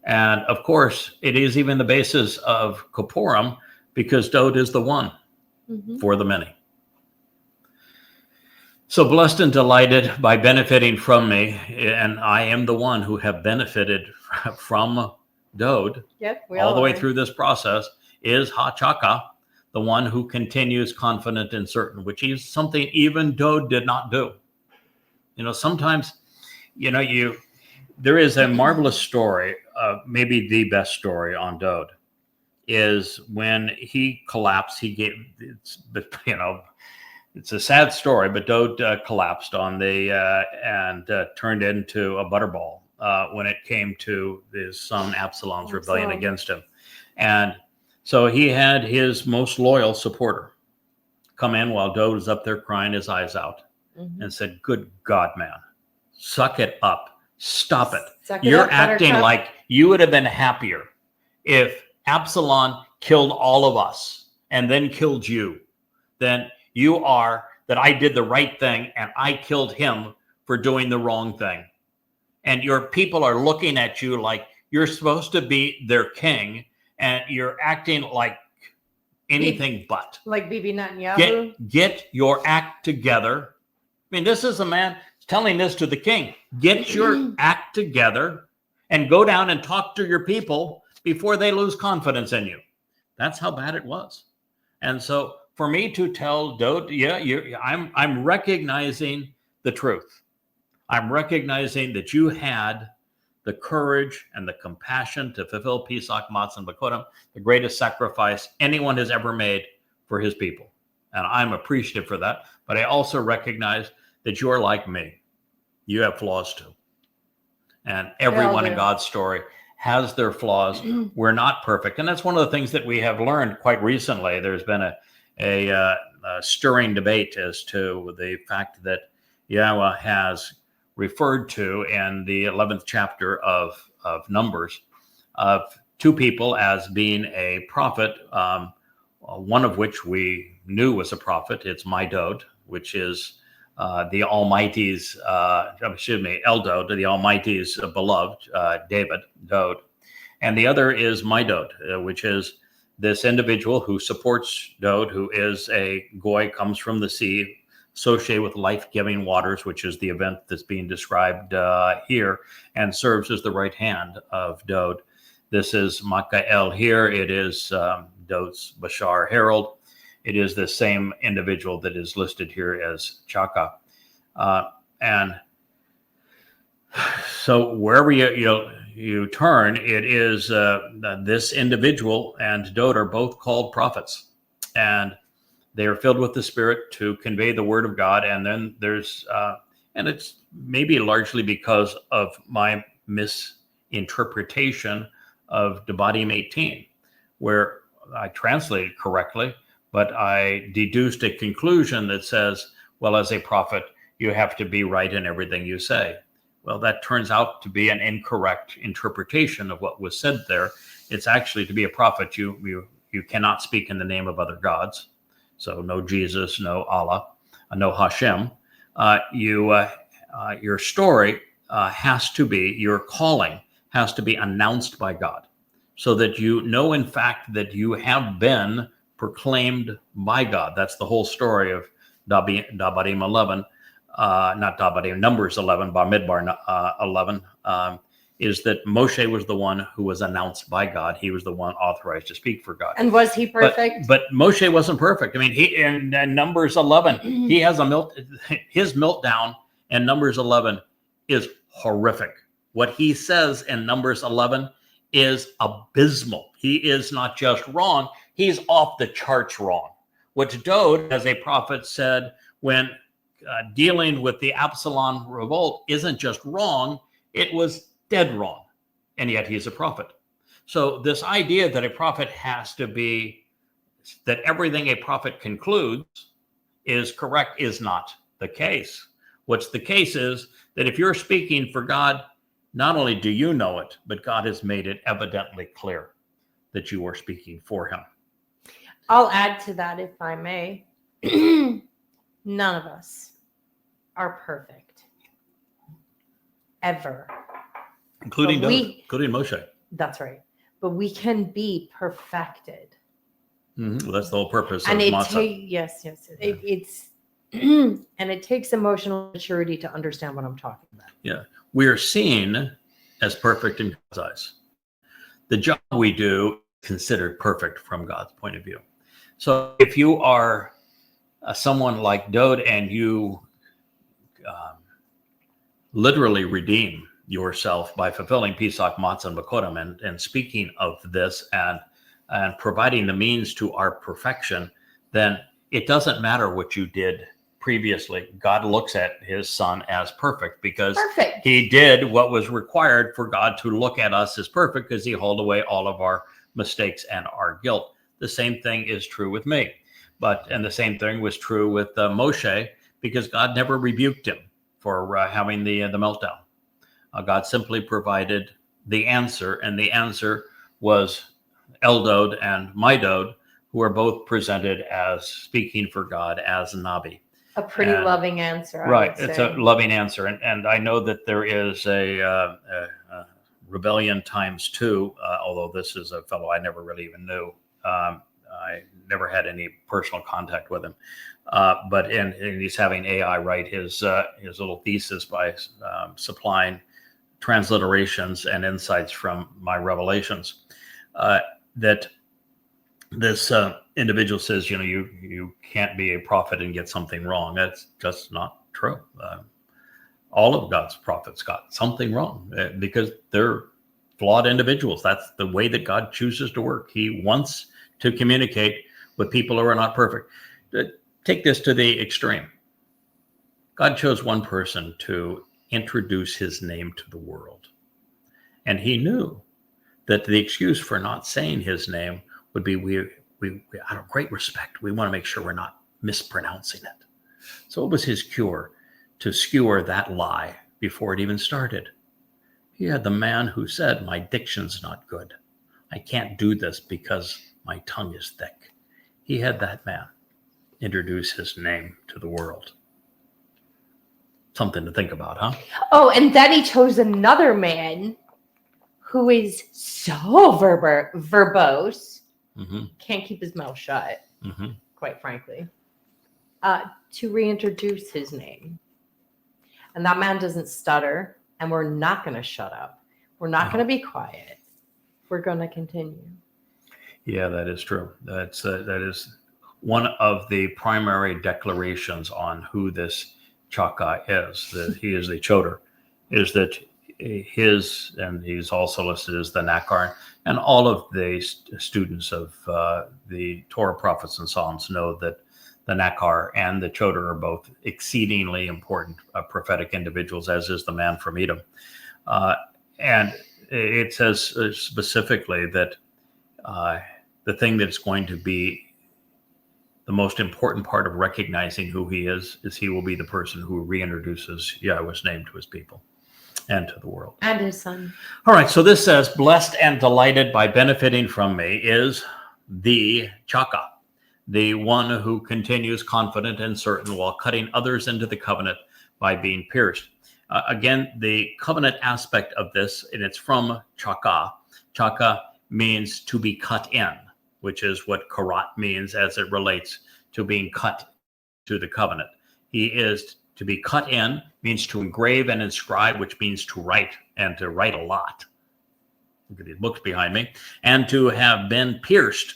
S1: And of course, it is even the basis of Kippurim, because Dode is the one for the many. So blessed and delighted by benefiting from me, and I am the one who have benefited from Dode all the way through this process, is Hachaka, the one who continues confident and certain, which is something even Dode did not do. Sometimes, there is a marvelous story, maybe the best story on Dode, is when he collapsed. It's a sad story, but Dode collapsed on and turned into a butterball when it came to his son Absalom's rebellion against him. And so he had his most loyal supporter come in while Dode was up there crying his eyes out and said, good God, man, suck it up. Stop it. You're acting like you would have been happier If Absalom killed all of us and then killed you, then you are that I did the right thing and I killed him for doing the wrong thing. And your people are looking at you like you're supposed to be their king and you're acting like anything but.
S2: Like Bibi Netanyahu?
S1: Get your act together. I mean, this is a man telling this to the king. Get your act together and go down and talk to your people before they lose confidence in you. That's how bad it was. And so for me to tell Dode, I'm recognizing the truth. I'm recognizing that you had the courage and the compassion to fulfill Pesach, Matzah, and Bakodim, the greatest sacrifice anyone has ever made for his people. And I'm appreciative for that. But I also recognize that you're like me. You have flaws too. And everyone in God's story has their flaws. We're not perfect. And that's one of the things that we have learned quite recently. There's been a stirring debate as to the fact that Yahweh has referred to in the 11th chapter of Numbers of two people as being a prophet, one of which we knew was a prophet. It's Dode, which is the Almighty's, Eldod, the Almighty's beloved, David, Dode. And the other is Dode, which is this individual who supports Dode, who is a Goy, comes from the sea, associated with life-giving waters, which is the event that's being described here, and serves as the right hand of Dode. This is Mikael here. It is Dode's Bashar Herald. It is the same individual that is listed here as Chaka. And so wherever you turn, it is this individual and Dode are both called prophets. And they are filled with the Spirit to convey the word of God. And then there's, and it's maybe largely because of my misinterpretation of Devarim 18, where I translated correctly, but I deduced a conclusion that says, well, as a prophet, you have to be right in everything you say. Well, that turns out to be an incorrect interpretation of what was said there. It's actually, to be a prophet, you cannot speak in the name of other gods. So no Jesus, no Allah, no Hashem. Your story has to be, your calling has to be announced by God so that you know, in fact, that you have been proclaimed by God. That's the whole story of Devarim 11, not Devarim, Numbers 11, Bamidbar 11, is that Moshe was the one who was announced by God. He was the one authorized to speak for God.
S2: And was he perfect?
S1: But Moshe wasn't perfect. I mean, he in Numbers 11, he has his meltdown in Numbers 11 is horrific. What he says in Numbers 11 is abysmal. He is not just wrong, he's off the charts wrong. What Dode, as a prophet, said when dealing with the Absalom revolt isn't just wrong, it was dead wrong. And yet he's a prophet. So this idea that a prophet has to be, that everything a prophet concludes is correct is not the case. What's the case is that if you're speaking for God, not only do you know it, but God has made it evidently clear that you are speaking for him.
S2: I'll add to that, if I may. None of us are perfect. Ever.
S1: Including Moshe.
S2: That's right. But we can be perfected.
S1: Mm-hmm. Well, that's the whole purpose
S2: and
S1: of
S2: it
S1: Matzah.
S2: Yes. It's and it takes emotional maturity to understand what I'm talking about.
S1: Yeah. We are seen as perfect in God's eyes. The job we do is considered perfect from God's point of view. So if you are someone like Dode and you literally redeem yourself by fulfilling Pesach, Matzah, and Bakodim and speaking of this and providing the means to our perfection, then it doesn't matter what you did previously. God looks at his son as perfect because he did what was required for God to look at us as perfect because he hauled away all of our mistakes and our guilt. The same thing is true with me. And the same thing was true with Moshe because God never rebuked him for having the meltdown. God simply provided the answer, and the answer was Eldod and Midod, who are both presented as speaking for God as Nabi.
S2: A pretty loving answer,
S1: Right.
S2: I would
S1: It's
S2: say.
S1: a loving answer. And I know that there is a rebellion times two, although this is a fellow I never really even knew. I never had any personal contact with him. But he's having AI write his little thesis by supplying transliterations and insights from my revelations. That this individual says, you can't be a prophet and get something wrong. That's just not true. All of God's prophets got something wrong because they're flawed individuals. That's the way that God chooses to work. He wants to communicate with people who are not perfect. Take this to the extreme. God chose one person to introduce his name to the world. And he knew that the excuse for not saying his name would be, we out of great respect, we want to make sure we're not mispronouncing it. So it was his cure to skewer that lie before it even started. He had the man who said, my diction's not good. I can't do this because my tongue is thick. He had that man introduce his name to the world. Something to think about, huh?
S2: Oh, and then he chose another man who is so verbose, can't keep his mouth shut, quite frankly, to reintroduce his name. And that man doesn't stutter, and we're not going to shut up. We're not going to be quiet. We're going to continue. Yeah,
S1: that is true. That is one of the primary declarations on who this Chaka is, that he is the Choder, is that and he's also listed as the Nakar, and all of the students of the Torah, prophets, and Psalms know that the Nakar and the Choder are both exceedingly important prophetic individuals, as is the man from Edom. And it says specifically that the thing that's going to be the most important part of recognizing who he is he will be the person who reintroduces Yahweh's name to his people and to the world.
S2: And his son.
S1: All right, so this says, blessed and delighted by benefiting from me is the Chaka, the one who continues confident and certain while cutting others into the covenant by being pierced. Again, the covenant aspect of this, and it's from Chaka. Chaka means to be cut in, which is what karat means as it relates to being cut to the covenant. He is to be cut in, means to engrave and inscribe, which means to write, and to write a lot. Look at these books behind me. And to have been pierced.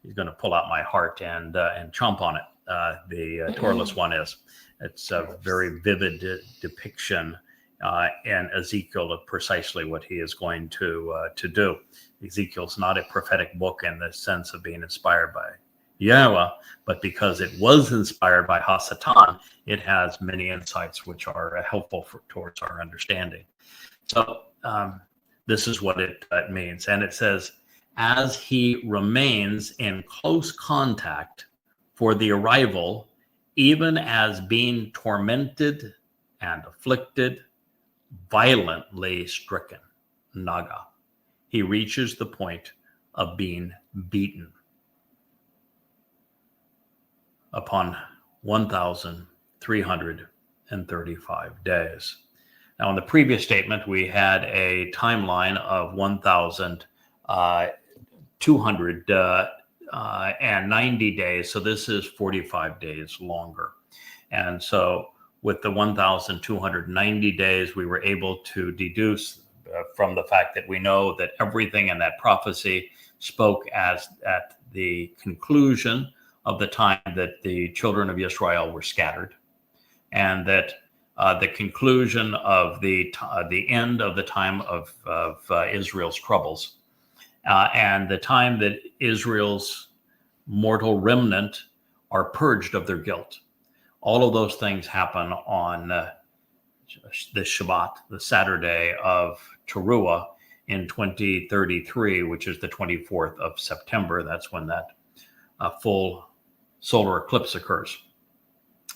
S1: He's going to pull out my heart and chomp on it. The Towrahless one is. It's a very vivid depiction in Ezekiel of precisely what he is going to do. Ezekiel's not a prophetic book in the sense of being inspired by Yahweh, but because it was inspired by Hasatan, it has many insights which are helpful towards our understanding. So this is what it means. And it says, as he remains in close contact for the arrival, even as being tormented and afflicted, violently stricken, naga, he reaches the point of being beaten upon 1,335 days. Now, in the previous statement, we had a timeline of 1,290 days. So this is 45 days longer. And so with the 1,290 days, we were able to deduce from the fact that we know that everything in that prophecy spoke as at the conclusion of the time that the children of Israel were scattered, and that the conclusion of the end of the time of Israel's troubles, and the time that Israel's mortal remnant are purged of their guilt. All of those things happen on the Shabbat, the Saturday of Teruah in 2033, which is the 24th of September. That's when that full solar eclipse occurs.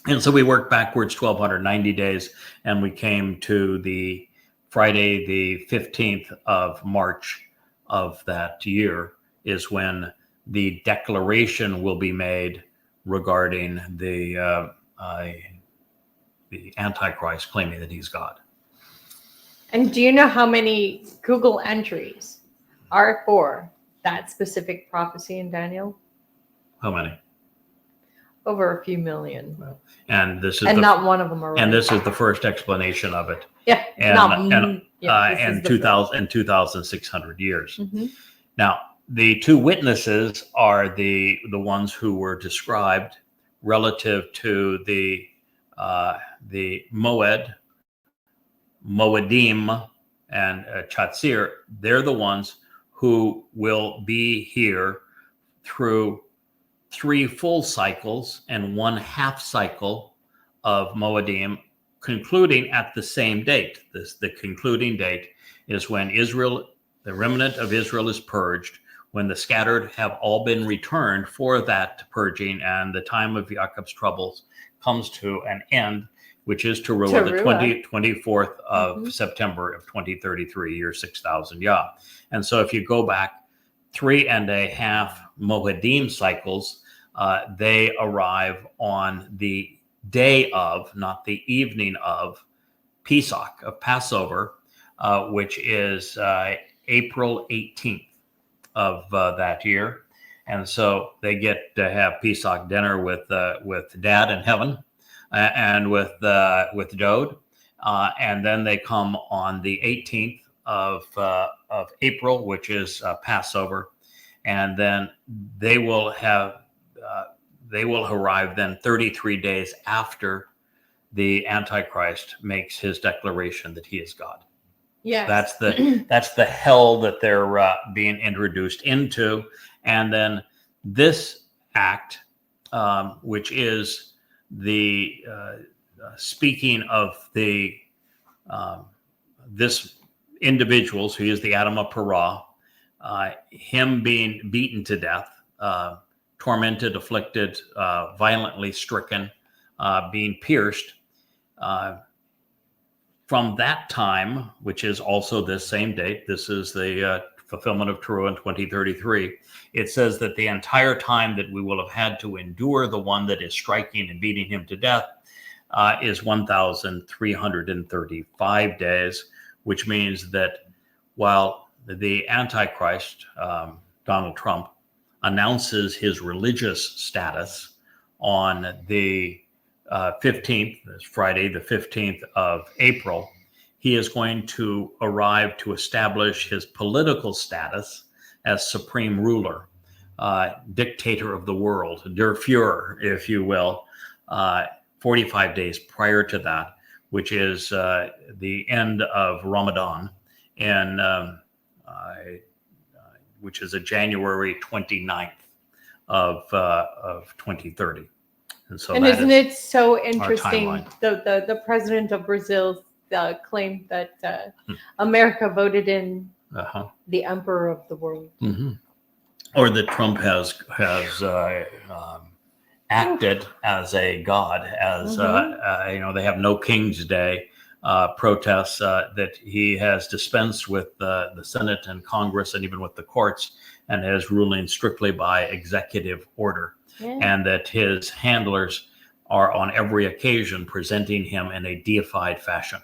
S1: And so we worked backwards 1,290 days, and we came to the Friday, the 15th of March of that year is when the declaration will be made regarding the Antichrist claiming that he's God.
S2: And do you know how many Google entries are for that specific prophecy in Daniel?
S1: How many?
S2: Over a few million.
S1: And this is
S2: not one of them are right.
S1: And this is the first explanation of it.
S2: Yeah.
S1: And 2,600 years.
S2: Mm-hmm.
S1: Now, the two witnesses are the ones who were described relative to the Moedim, and Chatzir. They're the ones who will be here through 3 full cycles and 1 half cycle of Moedim, concluding at the same date. The concluding date is when Israel, the remnant of Israel, is purged, when the scattered have all been returned for that purging, and the time of Jacob's troubles comes to an end, which is Towrahless, the 24th of September of 2033, year 6000 Yah. And so if you go back 3.5 Moedim cycles, they arrive on the day of, not the evening of, Pesach, of Passover, which is April 18th of that year. And so they get to have Pesach dinner with Dad in heaven and with Dode. And then they come on the 18th of April, which is Passover. And then they will arrive then 33 days after the Antichrist makes his declaration that he is God.
S2: Yes.
S1: That's the hell that they're being introduced into. And then this act, which is the speaking of the this individuals, who is the Adam of Parah, him being beaten to death, tormented, afflicted, violently stricken, being pierced. From that time, which is also this same date, this is the fulfillment of Towrahless in 2033, it says that the entire time that we will have had to endure the one that is striking and beating him to death is 1,335 days, which means that while the Antichrist, Donald Trump, announces his religious status on the 15th, this Friday, the 15th of April, he is going to arrive to establish his political status as supreme ruler, dictator of the world, der Führer, if you will, 45 days prior to that, which is the end of Ramadan, and which is a January 29th of 2030.
S2: And isn't it so interesting? The president of Brazil claimed that America voted in the emperor of the world,
S1: or that Trump has acted as a god, as they have no King's Day protests, that he has dispensed with the Senate and Congress and even with the courts, and is ruling strictly by executive order. Yeah. And that his handlers are on every occasion presenting him in a deified fashion.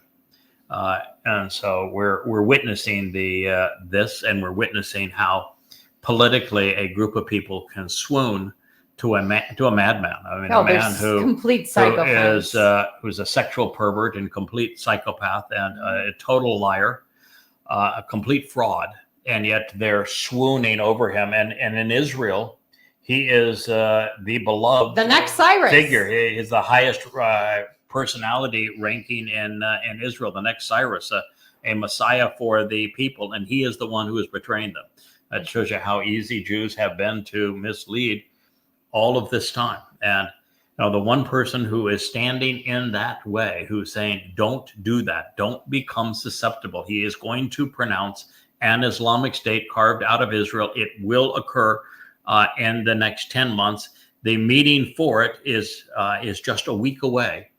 S1: And so we're witnessing this, and we're witnessing how politically a group of people can swoon to a madman. I mean, a man
S2: complete psychopath,
S1: who's a sexual pervert and complete psychopath and a total liar, a complete fraud, and yet they're swooning over him. And in Israel, he is the beloved,
S2: the next Cyrus
S1: figure. He is the highest personality ranking in Israel, the next Cyrus, a Messiah for the people, and he is the one who is betraying them. That shows you how easy Jews have been to mislead all of this time. And the one person who is standing in that way, who's saying, don't do that, don't become susceptible. He is going to pronounce an Islamic State carved out of Israel. It will occur in the next 10 months. The meeting for it is just a week away.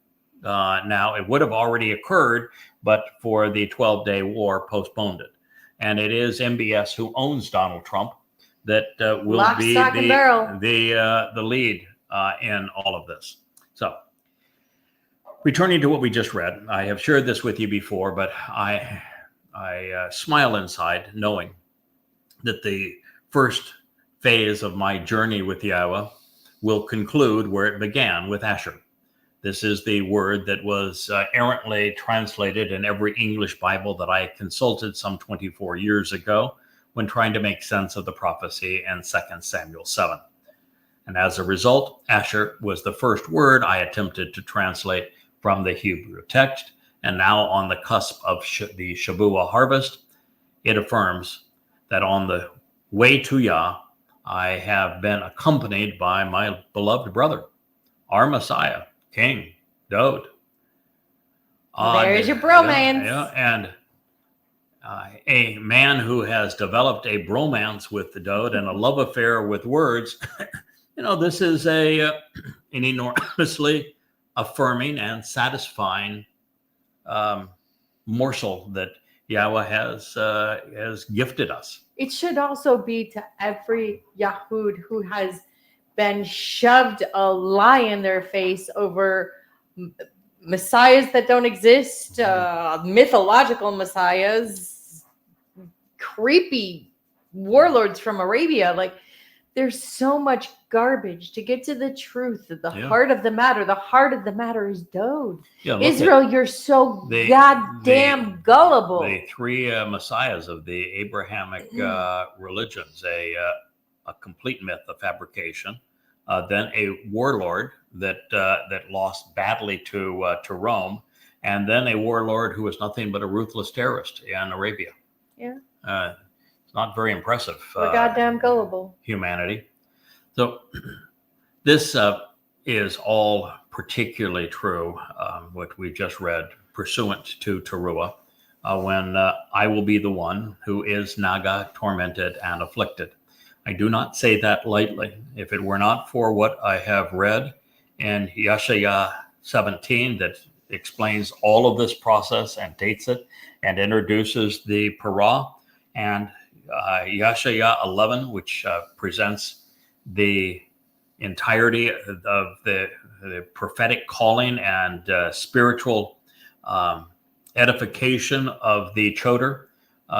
S1: Now, it would have already occurred, but for the 12-day war postponed it. and it is MBS who owns Donald Trump that will
S2: Lock,
S1: be
S2: stock, and barrel.
S1: the lead in all of this. So, returning to what we just read, I have shared this with you before, but I smile inside knowing that the first phase of my journey with Yahweh will conclude where it began with Asher. This is the word that was errantly translated in every English Bible that I consulted some 24 years ago when trying to make sense of the prophecy in 2 Samuel 7. And as a result, Asher was the first word I attempted to translate from the Hebrew text. And now on the cusp of the Shavuot harvest, it affirms that on the way to Yah, I have been accompanied by my beloved brother, our Messiah, King Daud.
S2: There's your bromance.
S1: And a man who has developed a bromance with the Daud and a love affair with words. This is an enormously affirming and satisfying morsel that Yahweh has gifted us.
S2: It should also be to every Yahud who has been shoved a lie in their face over messiahs that don't exist, mythological messiahs, creepy warlords from Arabia. Like, there's so much garbage to get to the truth, the heart of the matter. The heart of the matter is Daud. Israel, you're so goddamn gullible.
S1: The three messiahs of the Abrahamic religions, a complete myth, a fabrication, then a warlord that lost badly to Rome, and then a warlord who was nothing but a ruthless terrorist in Arabia.
S2: Yeah.
S1: It's not very impressive.
S2: We're goddamn gullible.
S1: Humanity. So this is all particularly true, what we just read, pursuant to Towrahless, when I will be the one who is naga, tormented, and afflicted. I do not say that lightly. If it were not for what I have read in Yeshaya 17 that explains all of this process and dates it and introduces the parah, and Yeshaya 11, which presents the entirety of the prophetic calling and spiritual edification of the Choder,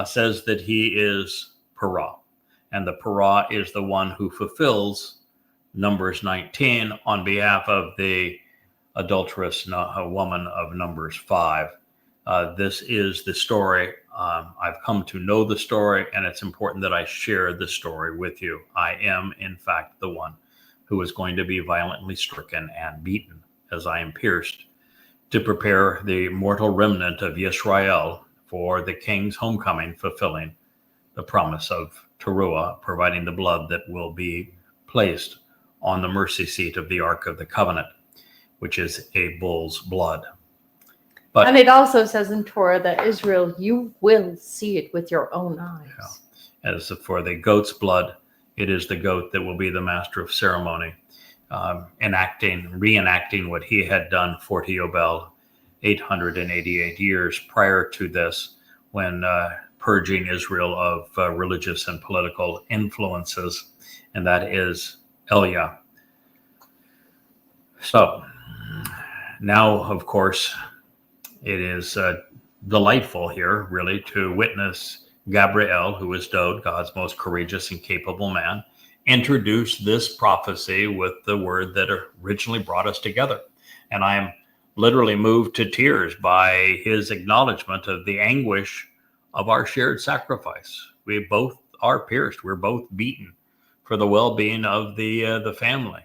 S1: says that he is parah. And the parah is the one who fulfills Numbers 19 on behalf of the adulterous woman of Numbers 5. This is the story. I've come to know the story, and it's important that I share the story with you. I am, in fact, the one who is going to be violently stricken and beaten as I am pierced to prepare the mortal remnant of Yisrael for the king's homecoming, fulfilling the promise of Towrahless, providing the blood that will be placed on the mercy seat of the Ark of the Covenant, which is a bull's blood.
S2: And it also says in Torah that Israel, you will see it with your own eyes.
S1: Yeah. As for the goat's blood, it is the goat that will be the master of ceremony, reenacting what he had done 40 Yobel, 888 years prior to this, when purging Israel of religious and political influences, and that is Elia. So now, of course, it is delightful here, really, to witness Gabriel, who is Daud, God's most courageous and capable man, introduce this prophecy with the word that originally brought us together. And I am literally moved to tears by his acknowledgement of the anguish of our shared sacrifice. We both are pierced. We're both beaten for the well-being of the family.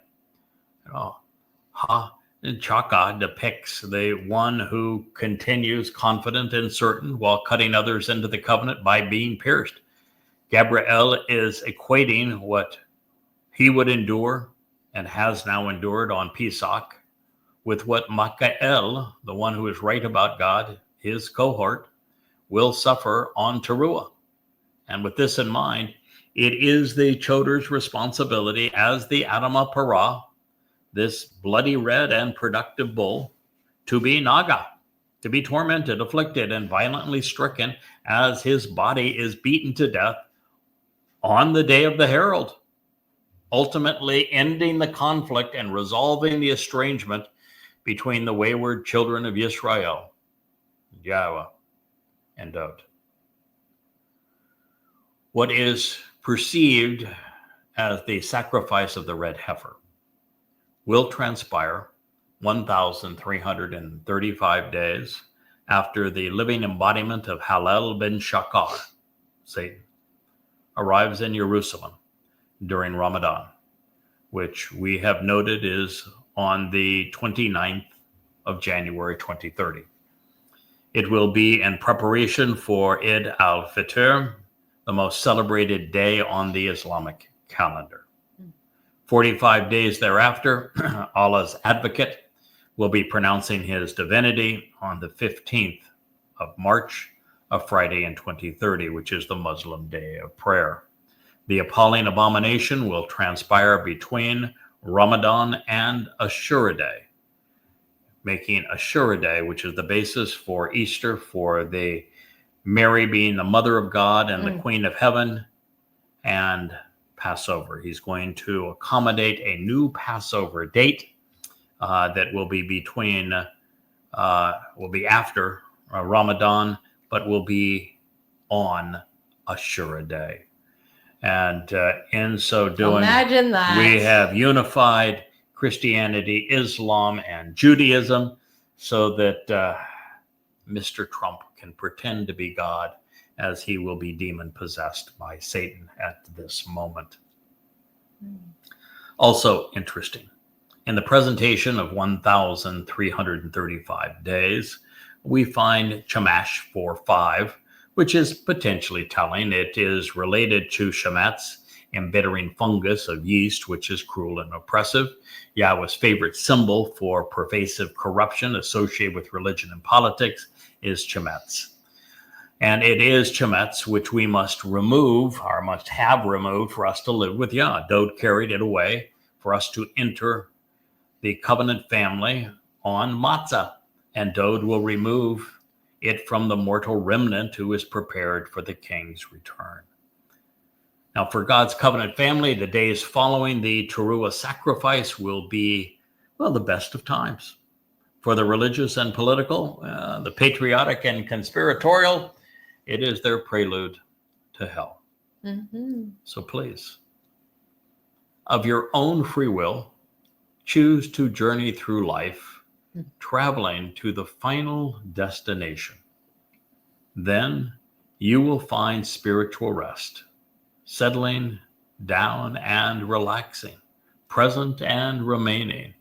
S1: Chaka depicts the one who continues confident and certain while cutting others into the covenant by being pierced. Gabriel is equating what he would endure and has now endured on Pesach with what Michael, the one who is right about God, his cohort, will suffer on Towrahless. And with this in mind, it is the Choder's responsibility as the Adama Parah, this bloody red and productive bull, to be naga, to be tormented, afflicted, and violently stricken as his body is beaten to death on the day of the herald, ultimately ending the conflict and resolving the estrangement between the wayward children of Yisrael, Yahweh, and Dod. What is perceived as the sacrifice of the red heifer will transpire 1,335 days after the living embodiment of Hallel ben Shakar, Satan, arrives in Jerusalem during Ramadan, which we have noted is on the 29th of January 2030. It will be in preparation for Eid al-Fitr, the most celebrated day on the Islamic calendar. 45 days thereafter, Allah's advocate will be pronouncing his divinity on the 15th of March, a Friday in 2030, which is the Muslim day of prayer. The appalling abomination will transpire between Ramadan and Ashura Day, making Ashura Day, which is the basis for Easter, for the Mary being the mother of God and the Queen of Heaven, and Passover. He's going to accommodate a new Passover date that will be after Ramadan, but will be on Ashura Day. And in so doing,
S2: imagine that
S1: we have unified Christianity, Islam, and Judaism so that Mr. Trump can pretend to be God, as he will be demon possessed by Satan at this moment. Also interesting, in the presentation of 1,335 days, we find Shamash 4:5, which is potentially telling. It is related to Shemetz, embittering fungus of yeast, which is cruel and oppressive. Yahweh's favorite symbol for pervasive corruption associated with religion and politics is Shemetz. And it is Shemetz which we must remove, or must have removed, for us to live with Yah. Dod carried it away for us to enter the covenant family on Matzah, and Dod will remove it from the mortal remnant who is prepared for the king's return. Now, for God's covenant family, the days following the Towrahless sacrifice will be, well, the best of times. For the religious and political, the patriotic and conspiratorial, it is their prelude to hell. So please, of your own free will, choose to journey through life, traveling to the final destination. Then you will find spiritual rest, settling down and relaxing, present and remaining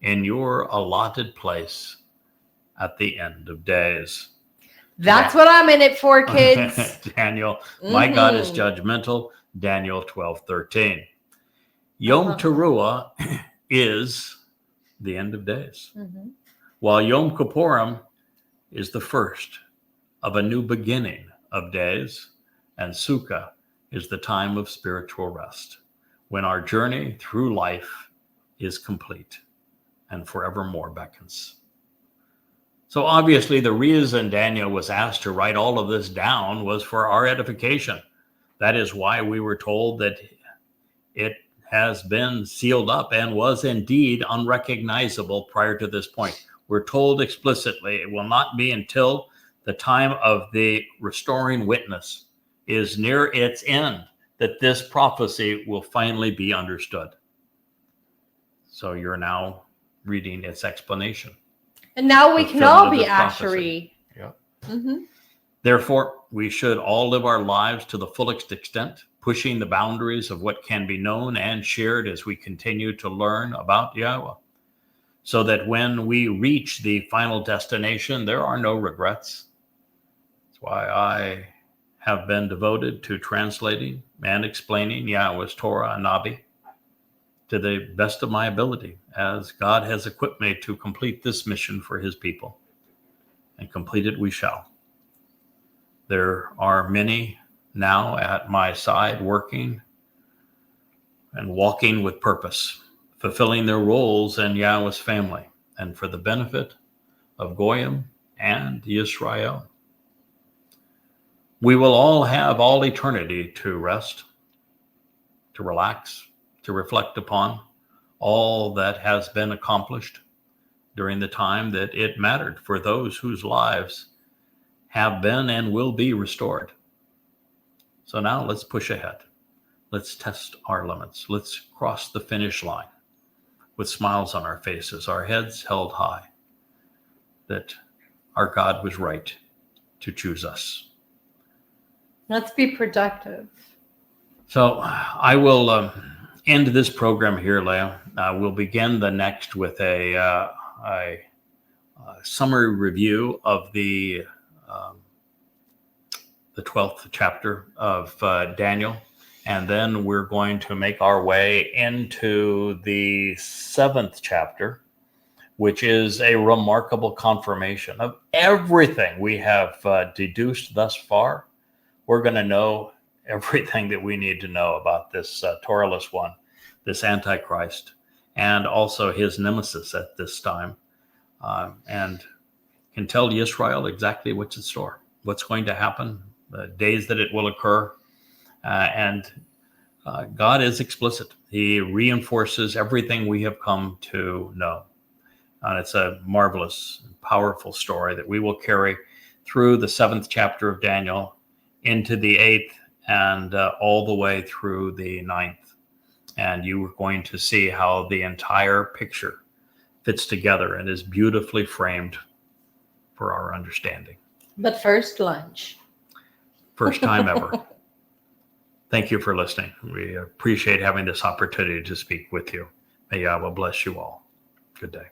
S1: in your allotted place at the end of days.
S2: That's what I'm in it for, kids.
S1: Daniel, my God is judgmental. Daniel 12:13. Yom Teruah is the end of days, while Yom Kippurim is the first of a new beginning of days, and Sukkah is the time of spiritual rest, when our journey through life is complete and forevermore beckons. So obviously the reason Daniel was asked to write all of this down was for our edification. That is why we were told that it has been sealed up and was indeed unrecognizable prior to this point. We're told explicitly it will not be until the time of the restoring witness is near its end that this prophecy will finally be understood. So you're now reading its explanation.
S2: And now we can all be Asheri.
S1: Yeah. Therefore, we should all live our lives to the fullest extent, pushing the boundaries of what can be known and shared as we continue to learn about Yahweh, so that when we reach the final destination, there are no regrets. That's why I have been devoted to translating and explaining Yahweh's Torah and Nabi to the best of my ability, as God has equipped me to complete this mission for his people, and complete it we shall. There are many now at my side working and walking with purpose, fulfilling their roles in Yahweh's family, and for the benefit of Goyim and Yisrael. We will all have all eternity to rest, to relax, to reflect upon all that has been accomplished during the time that it mattered for those whose lives have been and will be restored. So now let's push ahead. Let's test our limits. Let's cross the finish line with smiles on our faces, our heads held high, that our God was right to choose us.
S2: Let's be productive.
S1: So I will end this program here, Leah. We'll begin the next with a summary review of the 12th chapter of Daniel. And then we're going to make our way into the 7th chapter, which is a remarkable confirmation of everything we have deduced thus far. We're going to know everything that we need to know about this Towrahless one, this Antichrist, and also his nemesis at this time, and can tell Israel exactly what's in store, what's going to happen, the days that it will occur. And God is explicit. He reinforces everything we have come to know. And it's a marvelous, powerful story that we will carry through the 7th chapter of Daniel into the 8th and all the way through the 9th. And you are going to see how the entire picture fits together and is beautifully framed for our understanding.
S2: But first, lunch.
S1: First time ever. Thank you for listening. We appreciate having this opportunity to speak with you. May Yahweh bless you all. Good day.